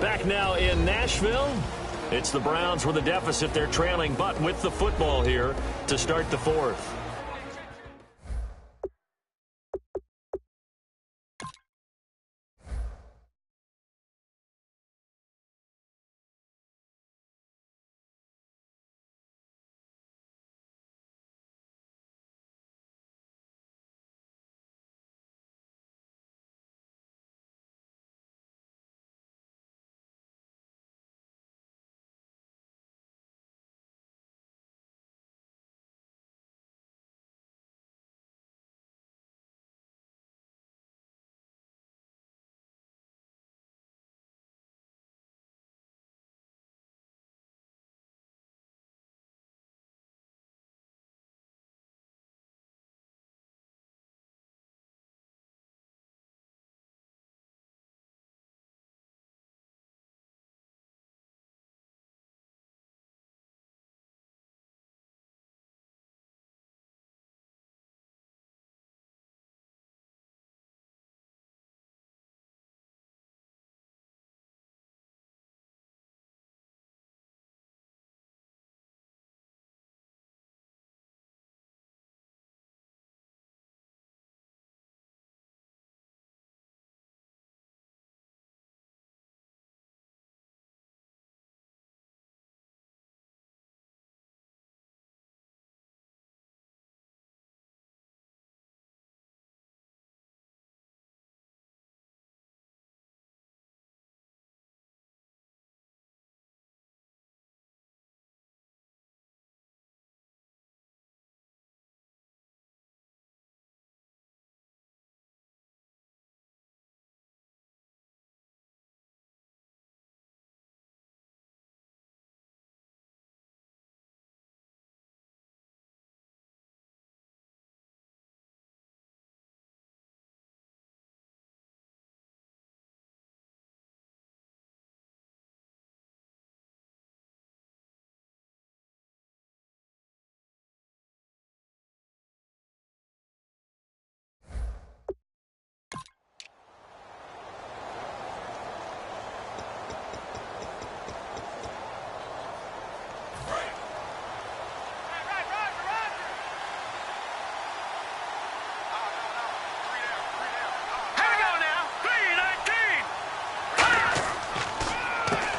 Back now in Nashville. It's the Browns with a deficit. They're trailing, but with the football here to start the fourth.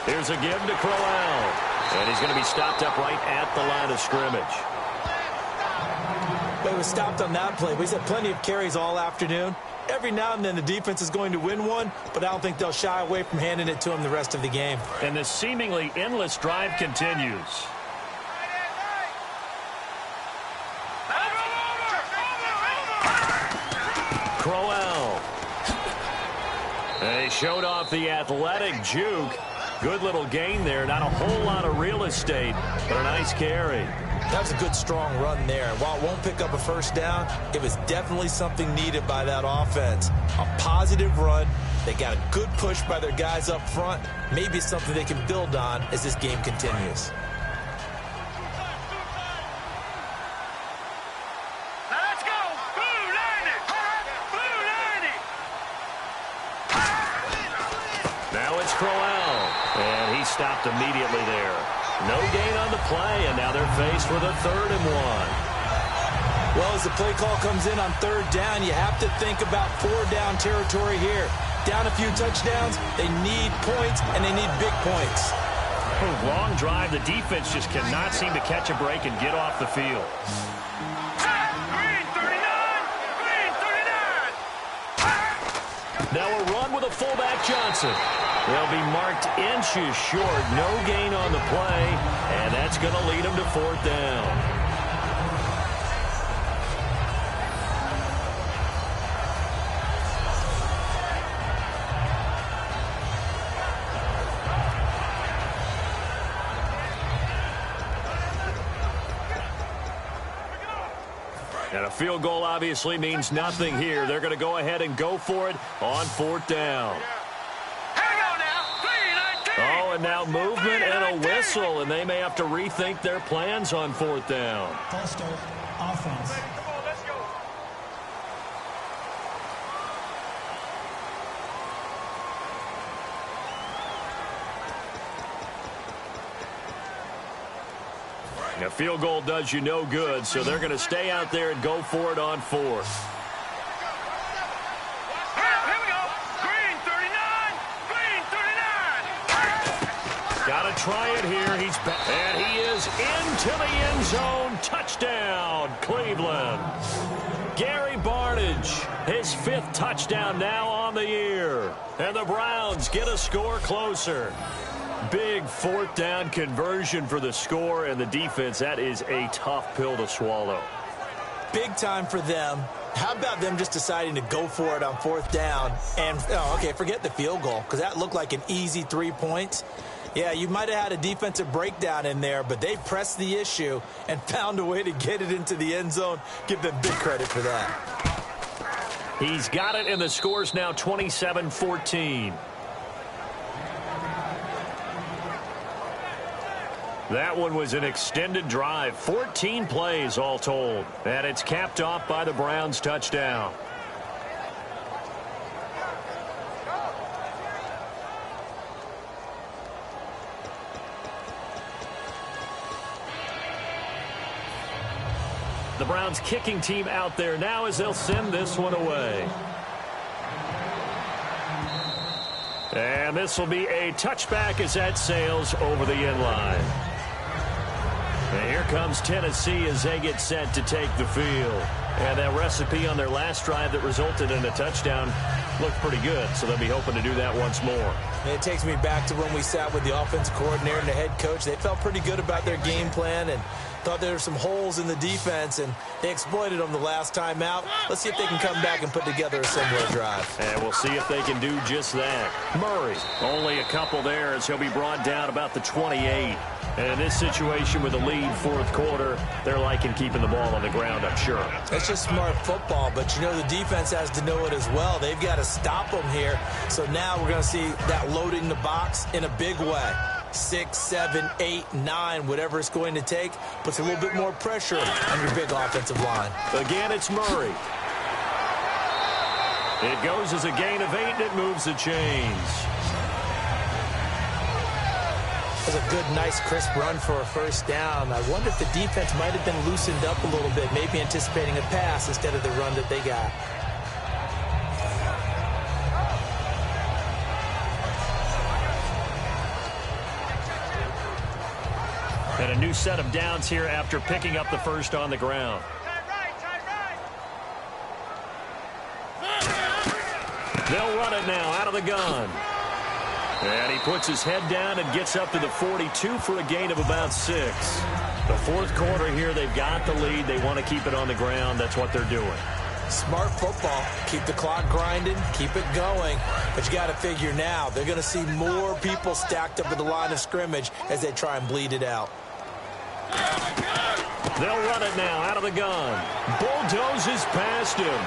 Here's a give to Crowell. And he's going to be stopped up right at the line of scrimmage. Well, he was stopped on that play, but he's had plenty of carries all afternoon. Every now and then the defense is going to win one, but I don't think they'll shy away from handing it to him the rest of the game. And this seemingly endless drive continues. Crowell. They showed off the athletic juke. Good little gain there. Not a whole lot of real estate, but a nice carry. That was a good, strong run there. While it won't pick up a first down, it was definitely something needed by that offense. A positive run. They got a good push by their guys up front. Maybe it's something they can build on as this game continues. Let's go! Blue line it! Blue line it! Now it's Crowell. And he stopped immediately there. No gain on the play, and now they're faced with a 3rd and 1. Well, as the play call comes in on 3rd down, you have to think about 4-down territory here. Down a few touchdowns, they need points, and they need big points. Long drive. The defense just cannot seem to catch a break and get off the field. Green 39! Green 39! Now a run with a fullback Johnson. They'll be marked inches short. No gain on the play, and that's going to lead them to 4th down. And a field goal obviously means nothing here. They're going to go ahead and go for it on 4th down. Oh, and now movement and a whistle, and they may have to rethink their plans on 4th down. False start, offense. Come on, let's go. A field goal does you no good, so they're going to stay out there and go for it on 4th. Here we go. Green 39. Green 39. Got to try it here. He's back. And he is into the end zone. Touchdown, Cleveland. Gary Barnidge, his 5th touchdown now on the year. And the Browns get a score closer. Big 4th down conversion for the score, and the defense, that is a tough pill to swallow. Big time for them. How about them just deciding to go for it on 4th down? And, okay, forget the field goal, because that looked like an easy 3 points. Yeah, you might have had a defensive breakdown in there, but they pressed the issue and found a way to get it into the end zone. Give them big credit for that. He's got it, and the score's now 27-14. That one was an extended drive, 14 plays all told, and it's capped off by the Browns' touchdown. The Browns kicking team out there now as they'll send this one away. And this will be a touchback as that sails over the end line. And here comes Tennessee as they get set to take the field. And that recipe on their last drive that resulted in a touchdown looked pretty good, so they'll be hoping to do that once more. It takes me back to when we sat with the offensive coordinator and the head coach. They felt pretty good about their game plan and thought there were some holes in the defense, and they exploited them the last time out. Let's see if they can come back and put together a similar drive. And we'll see if they can do just that. Murray, only a couple there as he'll be brought down about the 28. And in this situation with a lead 4th quarter, they're liking keeping the ball on the ground, I'm sure. It's just smart football, but you know the defense has to know it as well. They've got to stop them here. So now we're going to see that loading the box in a big way. 6, 7, 8, 9, whatever it's going to take, puts a little bit more pressure on your big offensive line. Again, it's Murray. It goes as a gain of 8, and it moves the chains. That was a good, nice, crisp run for a 1st down. I wonder if the defense might have been loosened up a little bit, maybe anticipating a pass instead of the run that they got. And a new set of downs here after picking up the 1st on the ground. They'll run it now out of the gun. And he puts his head down and gets up to the 42 for a gain of about 6. The 4th quarter here, they've got the lead. They want to keep it on the ground. That's what they're doing. Smart football. Keep the clock grinding. Keep it going. But you got to figure now, they're going to see more people stacked up at the line of scrimmage as they try and bleed it out. They'll run it now out of the gun. Bulldozes past him.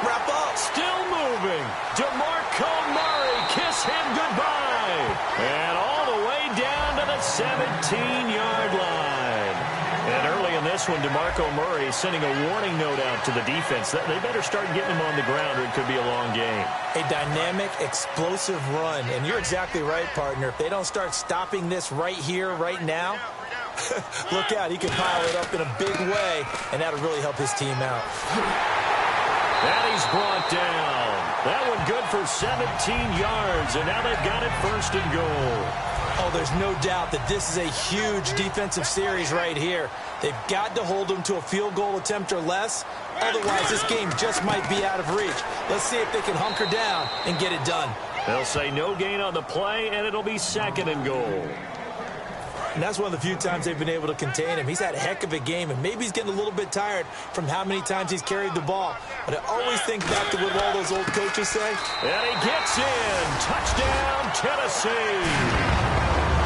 Wrap up. Still moving. DeMarco Murray, kiss him goodbye. And all the way down to the 17-yard line. And early in this one, DeMarco Murray sending a warning note out to the defense. They better start getting him on the ground or it could be a long game. A dynamic, explosive run. And you're exactly right, partner. If they don't start stopping this right here, right now, look out. He can pile it up in a big way, and that'll really help his team out. And he's brought down. That one good for 17 yards, and now they've got it 1st and goal. Oh, there's no doubt that this is a huge defensive series right here. They've got to hold them to a field goal attempt or less. Otherwise, this game just might be out of reach. Let's see if they can hunker down and get it done. They'll say no gain on the play, and it'll be 2nd and goal. And that's one of the few times they've been able to contain him. He's had a heck of a game, and maybe he's getting a little bit tired from how many times he's carried the ball. But I always think back to what all those old coaches say. And he gets in. Touchdown, Tennessee.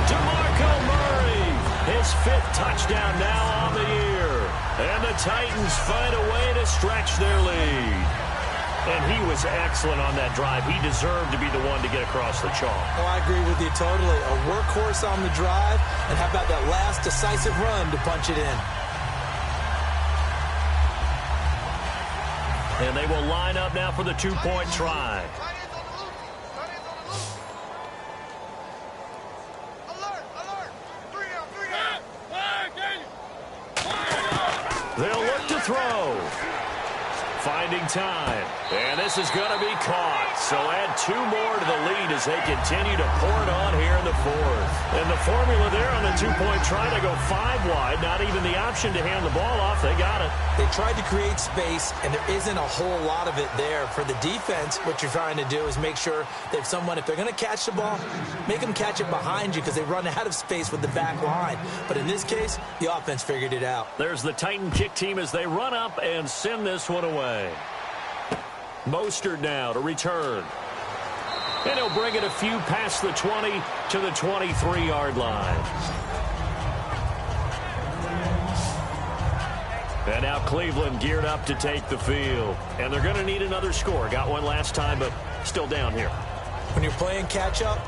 DeMarco Murray, his 5th touchdown now on the year. And the Titans find a way to stretch their lead. And he was excellent on that drive. He deserved to be the one to get across the chalk. Oh, I agree with you totally. A workhorse on the drive, and how about that last decisive run to punch it in? And they will line up now for the 2-point try. throw. Finding time. And this is going to be caught. So add 2 more to the lead as they continue to pour it on here in the 4th. And the formula there on the 2-point try to go 5 wide. Not even the option to hand the ball off. They got it. They tried to create space, and there isn't a whole lot of it there. For the defense, what you're trying to do is make sure that if they're going to catch the ball, make them catch it behind you because they run out of space with the back line. But in this case, the offense figured it out. There's the Titan kick team as they run up and send this one away. Mostert now to return. And he'll bring it a few past the 20 to the 23-yard line. And now Cleveland geared up to take the field. And they're going to need another score. Got one last time, but still down here. When you're playing catch-up,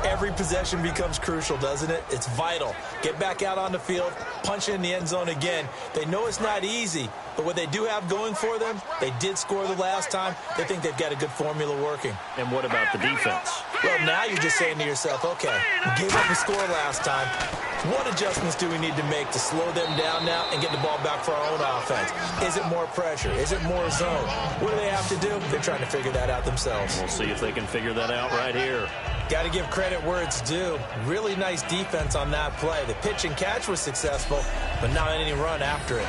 every possession becomes crucial, doesn't it? It's vital. Get back out on the field, punch in the end zone again. They know it's not easy, but what they do have going for them, they did score the last time. They think they've got a good formula working. And what about the defense? Well, now you're just saying to yourself, okay, we gave up a score last time. What adjustments do we need to make to slow them down now and get the ball back for our own offense? Is it more pressure? Is it more zone? What do they have to do? They're trying to figure that out themselves. We'll see if they can figure that out right here. Got to give credit where it's due. Really nice defense on that play. The pitch and catch was successful, but not any run after it.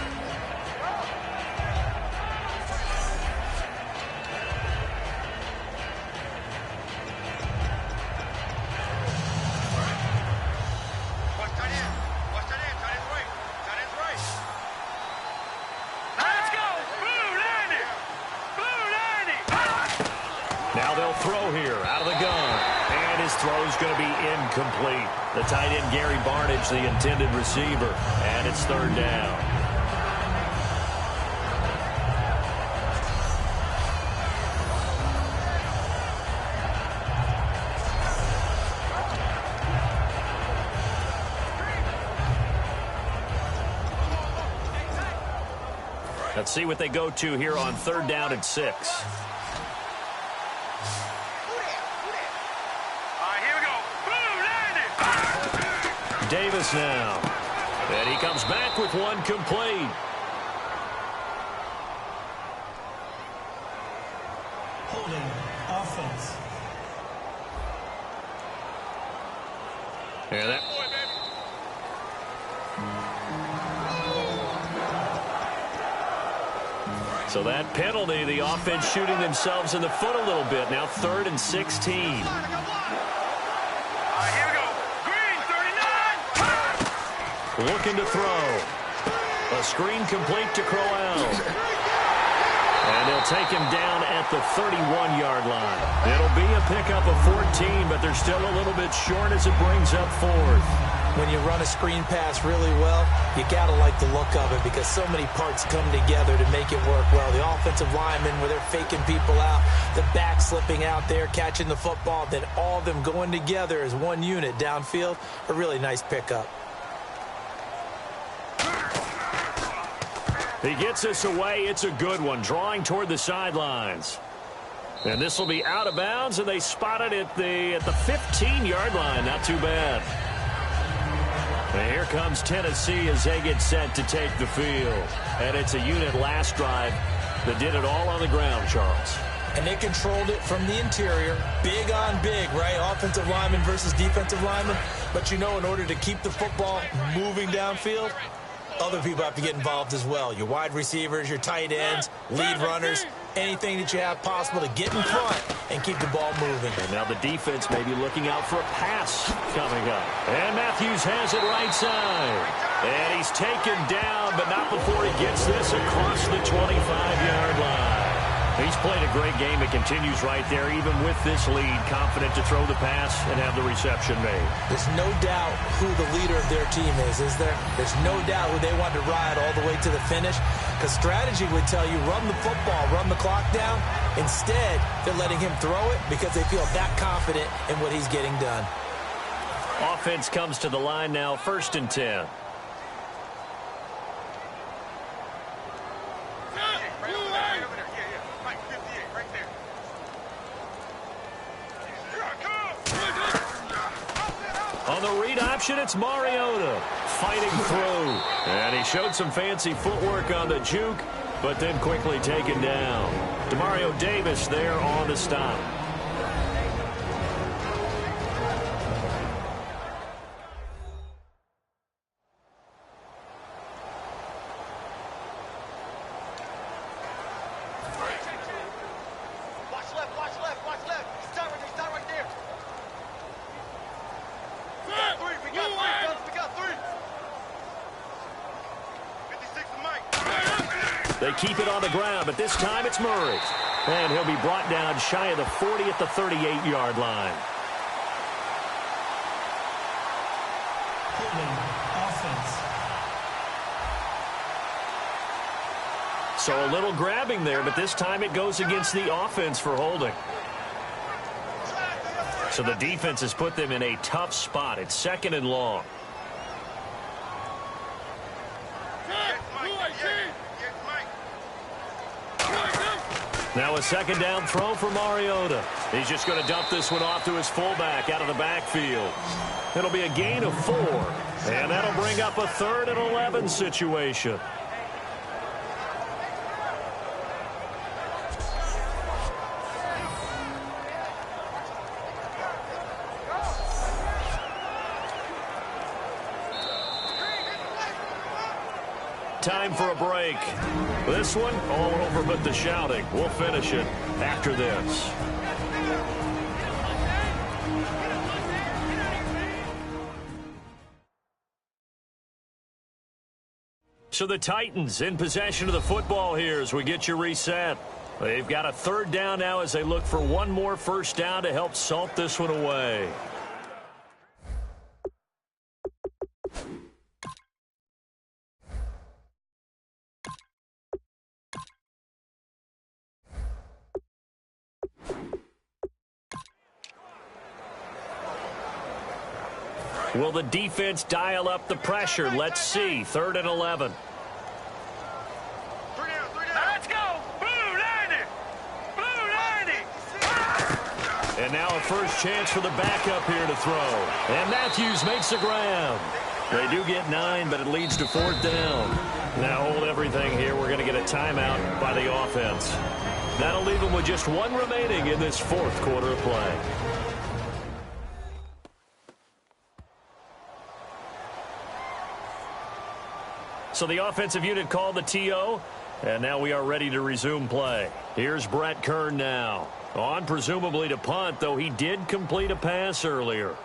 Now they'll throw here out of the gun. And his throw is going to be incomplete. The tight end, Gary Barnidge, the intended receiver. And it's 3rd down. Let's see what they go to here on 3rd down and 6. Davis now. And he comes back with one complete. Holding offense. And that. So that penalty, the offense shooting themselves in the foot a little bit. Now 3rd and 16. Looking to throw. A screen complete to Crowell. And they'll take him down at the 31-yard line. It'll be a pickup of 14, but they're still a little bit short as it brings up 4th. When you run a screen pass really well, you got to like the look of it because so many parts come together to make it work well. The offensive linemen, where they're faking people out, the back slipping out there, catching the football, then all of them going together as one unit downfield. A really nice pickup. He gets this away. It's a good one. Drawing toward the sidelines. And this will be out of bounds, and they spot it at the 15-yard line. Not too bad. And here comes Tennessee as they get set to take the field. And it's a unit last drive that did it all on the ground, Charles. And they controlled it from the interior. Big on big, right? Offensive lineman versus defensive lineman. But you know, in order to keep the football moving downfield, other people have to get involved as well. Your wide receivers, your tight ends, lead runners, anything that you have possible to get in front and keep the ball moving. And now the defense may be looking out for a pass coming up. And Matthews has it right side. And he's taken down, but not before he gets this across the 25-yard line. He's played a great game. It continues right there, even with this lead, confident to throw the pass and have the reception made. There's no doubt who the leader of their team is there? There's no doubt who they want to ride all the way to the finish. Because strategy would tell you, run the football, run the clock down. Instead, they're letting him throw it because they feel that confident in what he's getting done. Offense comes to the line now, 1st and 10. On the read option, it's Mariota fighting through. And he showed some fancy footwork on the juke. but then quickly taken down. Demario Davis there on the stop. They keep it on the ground, but this time it's Murray. And he'll be brought down shy of the 40 at the 38-yard line. Holding, offense. So a little grabbing there, but this time it goes against the offense for holding. So the defense has put them in a tough spot. It's 2nd and long. Now a 2nd down throw for Mariota. He's just going to dump this one off to his fullback out of the backfield. It'll be a gain of 4, and that'll bring up a 3rd and 11 situation. Time for a break. This one, all over but the shouting. We'll finish it after this. So the Titans in possession of the football here as we get you reset. They've got a 3rd down now as they look for one more first down to help salt this one away. Will the defense dial up the pressure? Let's see. 3rd and 11. Let's go! Blue line! Blue line! And now a first chance for the backup here to throw. And Matthews makes the ground. They do get 9, but it leads to 4th down. Now hold everything here. We're going to get a timeout by the offense. That'll leave them with just 1 remaining in this 4th quarter of play. So the offensive unit called the TO, and now we are ready to resume play. Here's Brett Kern now. On presumably to punt, though he did complete a pass earlier.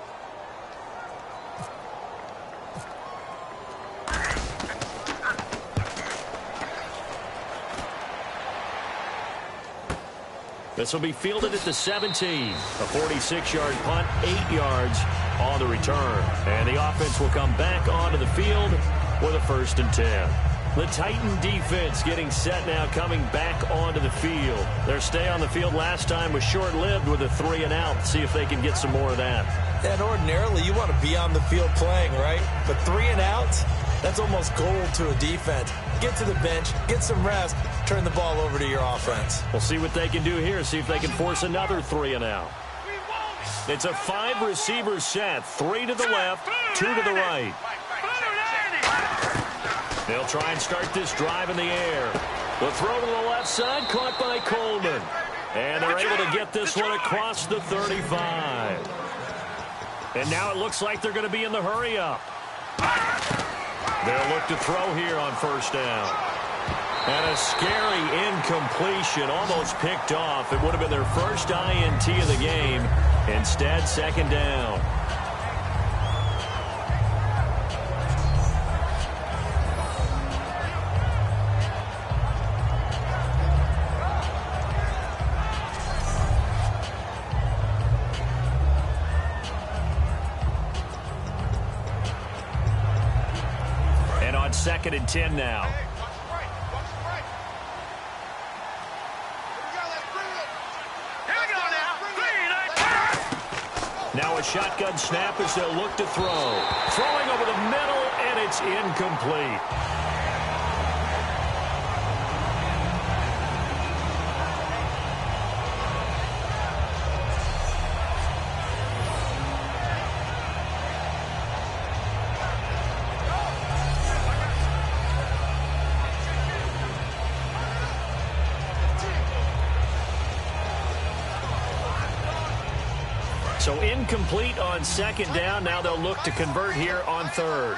This will be fielded at the 17. A 46-yard punt, 8 yards on the return. And the offense will come back onto the field with a 1st and 10. The Titan defense getting set now, coming back onto the field. Their stay on the field last time was short-lived with a 3 and out. See if they can get some more of that. And ordinarily, you want to be on the field playing, right? But 3 and outs, that's almost gold to a defense. Get to the bench, get some rest, turn the ball over to your offense. We'll see what they can do here, see if they can force another 3 and out. It's a 5-receiver set, 3 to the left, 2 to the right. They'll try and start this drive in the air. The throw to the left side, caught by Coleman. And they're able to get this one across the 35. And now it looks like they're going to be in the hurry-up. They'll look to throw here on 1st down. And a scary incompletion, almost picked off. It would have been their first INT of the game. Instead, 2nd down. And on 2nd and 10 now. Now a shotgun snap as they'll look to throw. Throwing over the middle, and it's incomplete. So incomplete on second down. Now they'll look to convert here on third.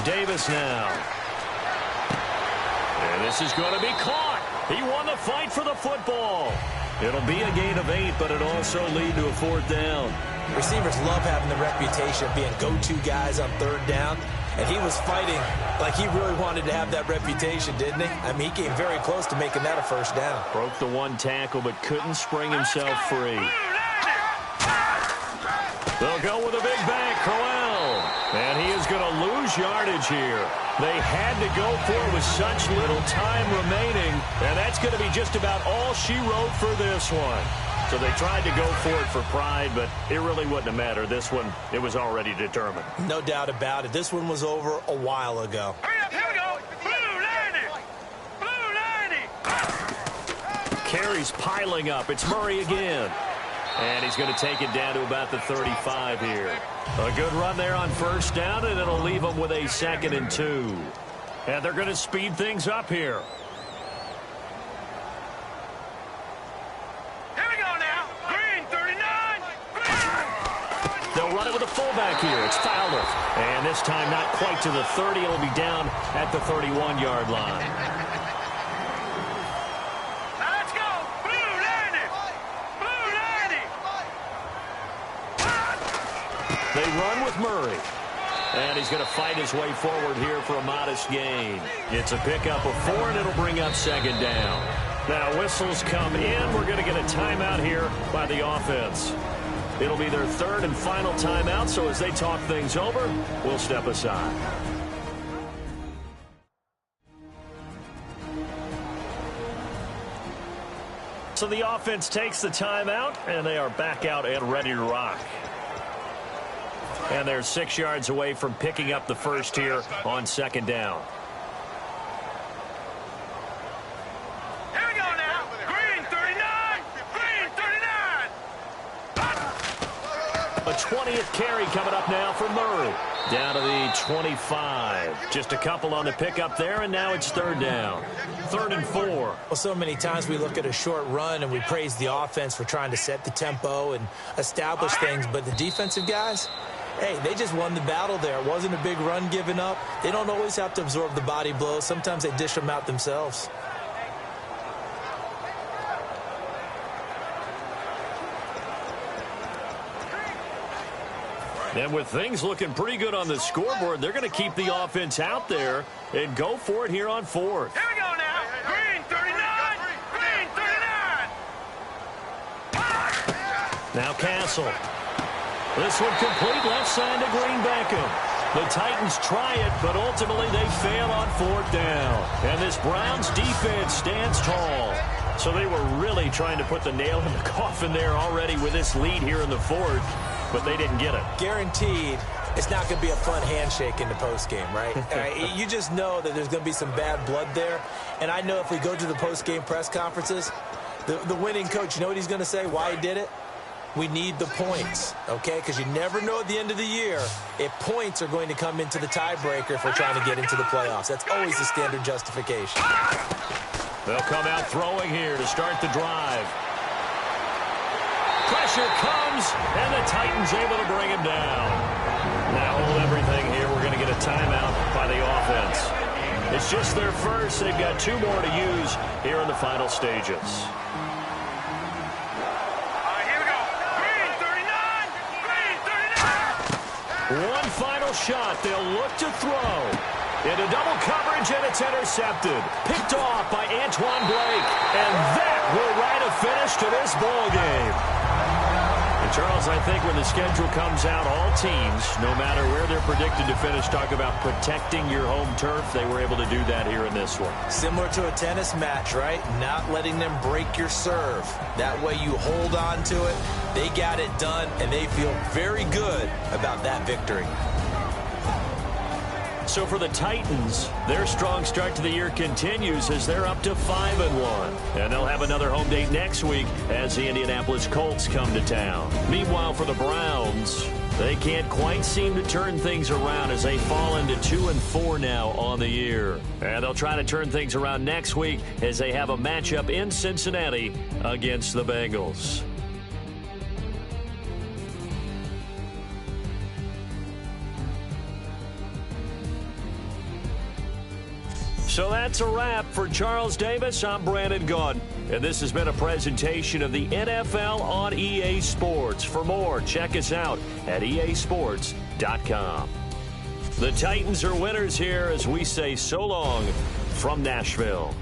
Davis now. And this is going to be caught. He won the fight for the football. It'll be a gain of 8, but it'll also lead to a fourth down. Receivers love having the reputation of being go-to guys on third down. And he was fighting like he really wanted to have that reputation, didn't he? I mean, he came very close to making that a first down. Broke the one tackle, but couldn't spring himself free. They'll go with a big bang, Crowell. And he is going to lose yardage here. They had to go for it with such little time remaining. And that's going to be just about all she wrote for this one. So they tried to go for it for pride, but it really wouldn't have mattered. This one, it was already determined. No doubt about it. This one was over a while ago. Hurry up, here we go. Blue 90. Carries piling up. It's Murray again. And he's going to take it down to about the 35 here. A good run there on first down, and it'll leave them with a 2nd and 2. And they're going to speed things up here. They'll run it with a fullback here. It's Fowler. And this time not quite to the 30. It'll be down at the 31-yard line. Let's go. Blue 90. Blue 90. They run with Murray. And he's going to fight his way forward here for a modest gain. It's a pickup of 4, and it'll bring up 2nd down. Now whistles come in. We're going to get a timeout here by the offense. It'll be their 3rd and final timeout, so as they talk things over, we'll step aside. So the offense takes the timeout, and they are back out and ready to rock. And they're 6 yards away from picking up the first here on 2nd down. A 20th carry coming up now for Murray. Down to the 25. Just a couple on the pickup there, and now it's 3rd down. 3rd and 4. Well, so many times we look at a short run and we praise the offense for trying to set the tempo and establish things, but the defensive guys, hey, they just won the battle there. It wasn't a big run given up. They don't always have to absorb the body blows. Sometimes they dish them out themselves. And with things looking pretty good on the scoreboard, they're going to keep the offense out there and go for it here on 4th. Here we go now. Green 39. Green 39. Now Castle. This one complete left side to Green Beckham. The Titans try it, but ultimately they fail on 4th down. And this Browns defense stands tall. So they were really trying to put the nail in the coffin there already with this lead here in the 4th. But they didn't get it. Guaranteed, it's not going to be a fun handshake in the postgame, right? You just know that there's going to be some bad blood there. And I know if we go to the postgame press conferences, the winning coach, you know what he's going to say, why he did it? We need the points, okay? Because you never know at the end of the year if points are going to come into the tiebreaker if we're trying to get into the playoffs. That's always the standard justification. They'll come out throwing here to start the drive. Pressure comes, and the Titans able to bring him down. Now hold everything here. We're going to get a timeout by the offense. It's just their first. They've got 2 more to use here in the final stages. Here we go. Green 39. Green 39. One final shot. They'll look to throw. Into double coverage, and it's intercepted. Picked off by Antoine Blake. And that will write a finish to this ball game. And Charles, I think when the schedule comes out, all teams, no matter where they're predicted to finish, talk about protecting your home turf. They were able to do that here in this one. Similar to a tennis match, right? Not letting them break your serve. That way you hold on to it. They got it done, and they feel very good about that victory. So for the Titans, their strong start to the year continues as they're up to 5-1. And they'll have another home date next week as the Indianapolis Colts come to town. Meanwhile, for the Browns, They can't quite seem to turn things around as they fall into 2-4 now on the year. And they'll try to turn things around next week as they have a matchup in Cincinnati against the Bengals. So that's a wrap. For Charles Davis, I'm Brandon Gaudin. And this has been a presentation of the NFL on EA Sports. For more, check us out at easports.com. The Titans are winners here as we say so long from Nashville.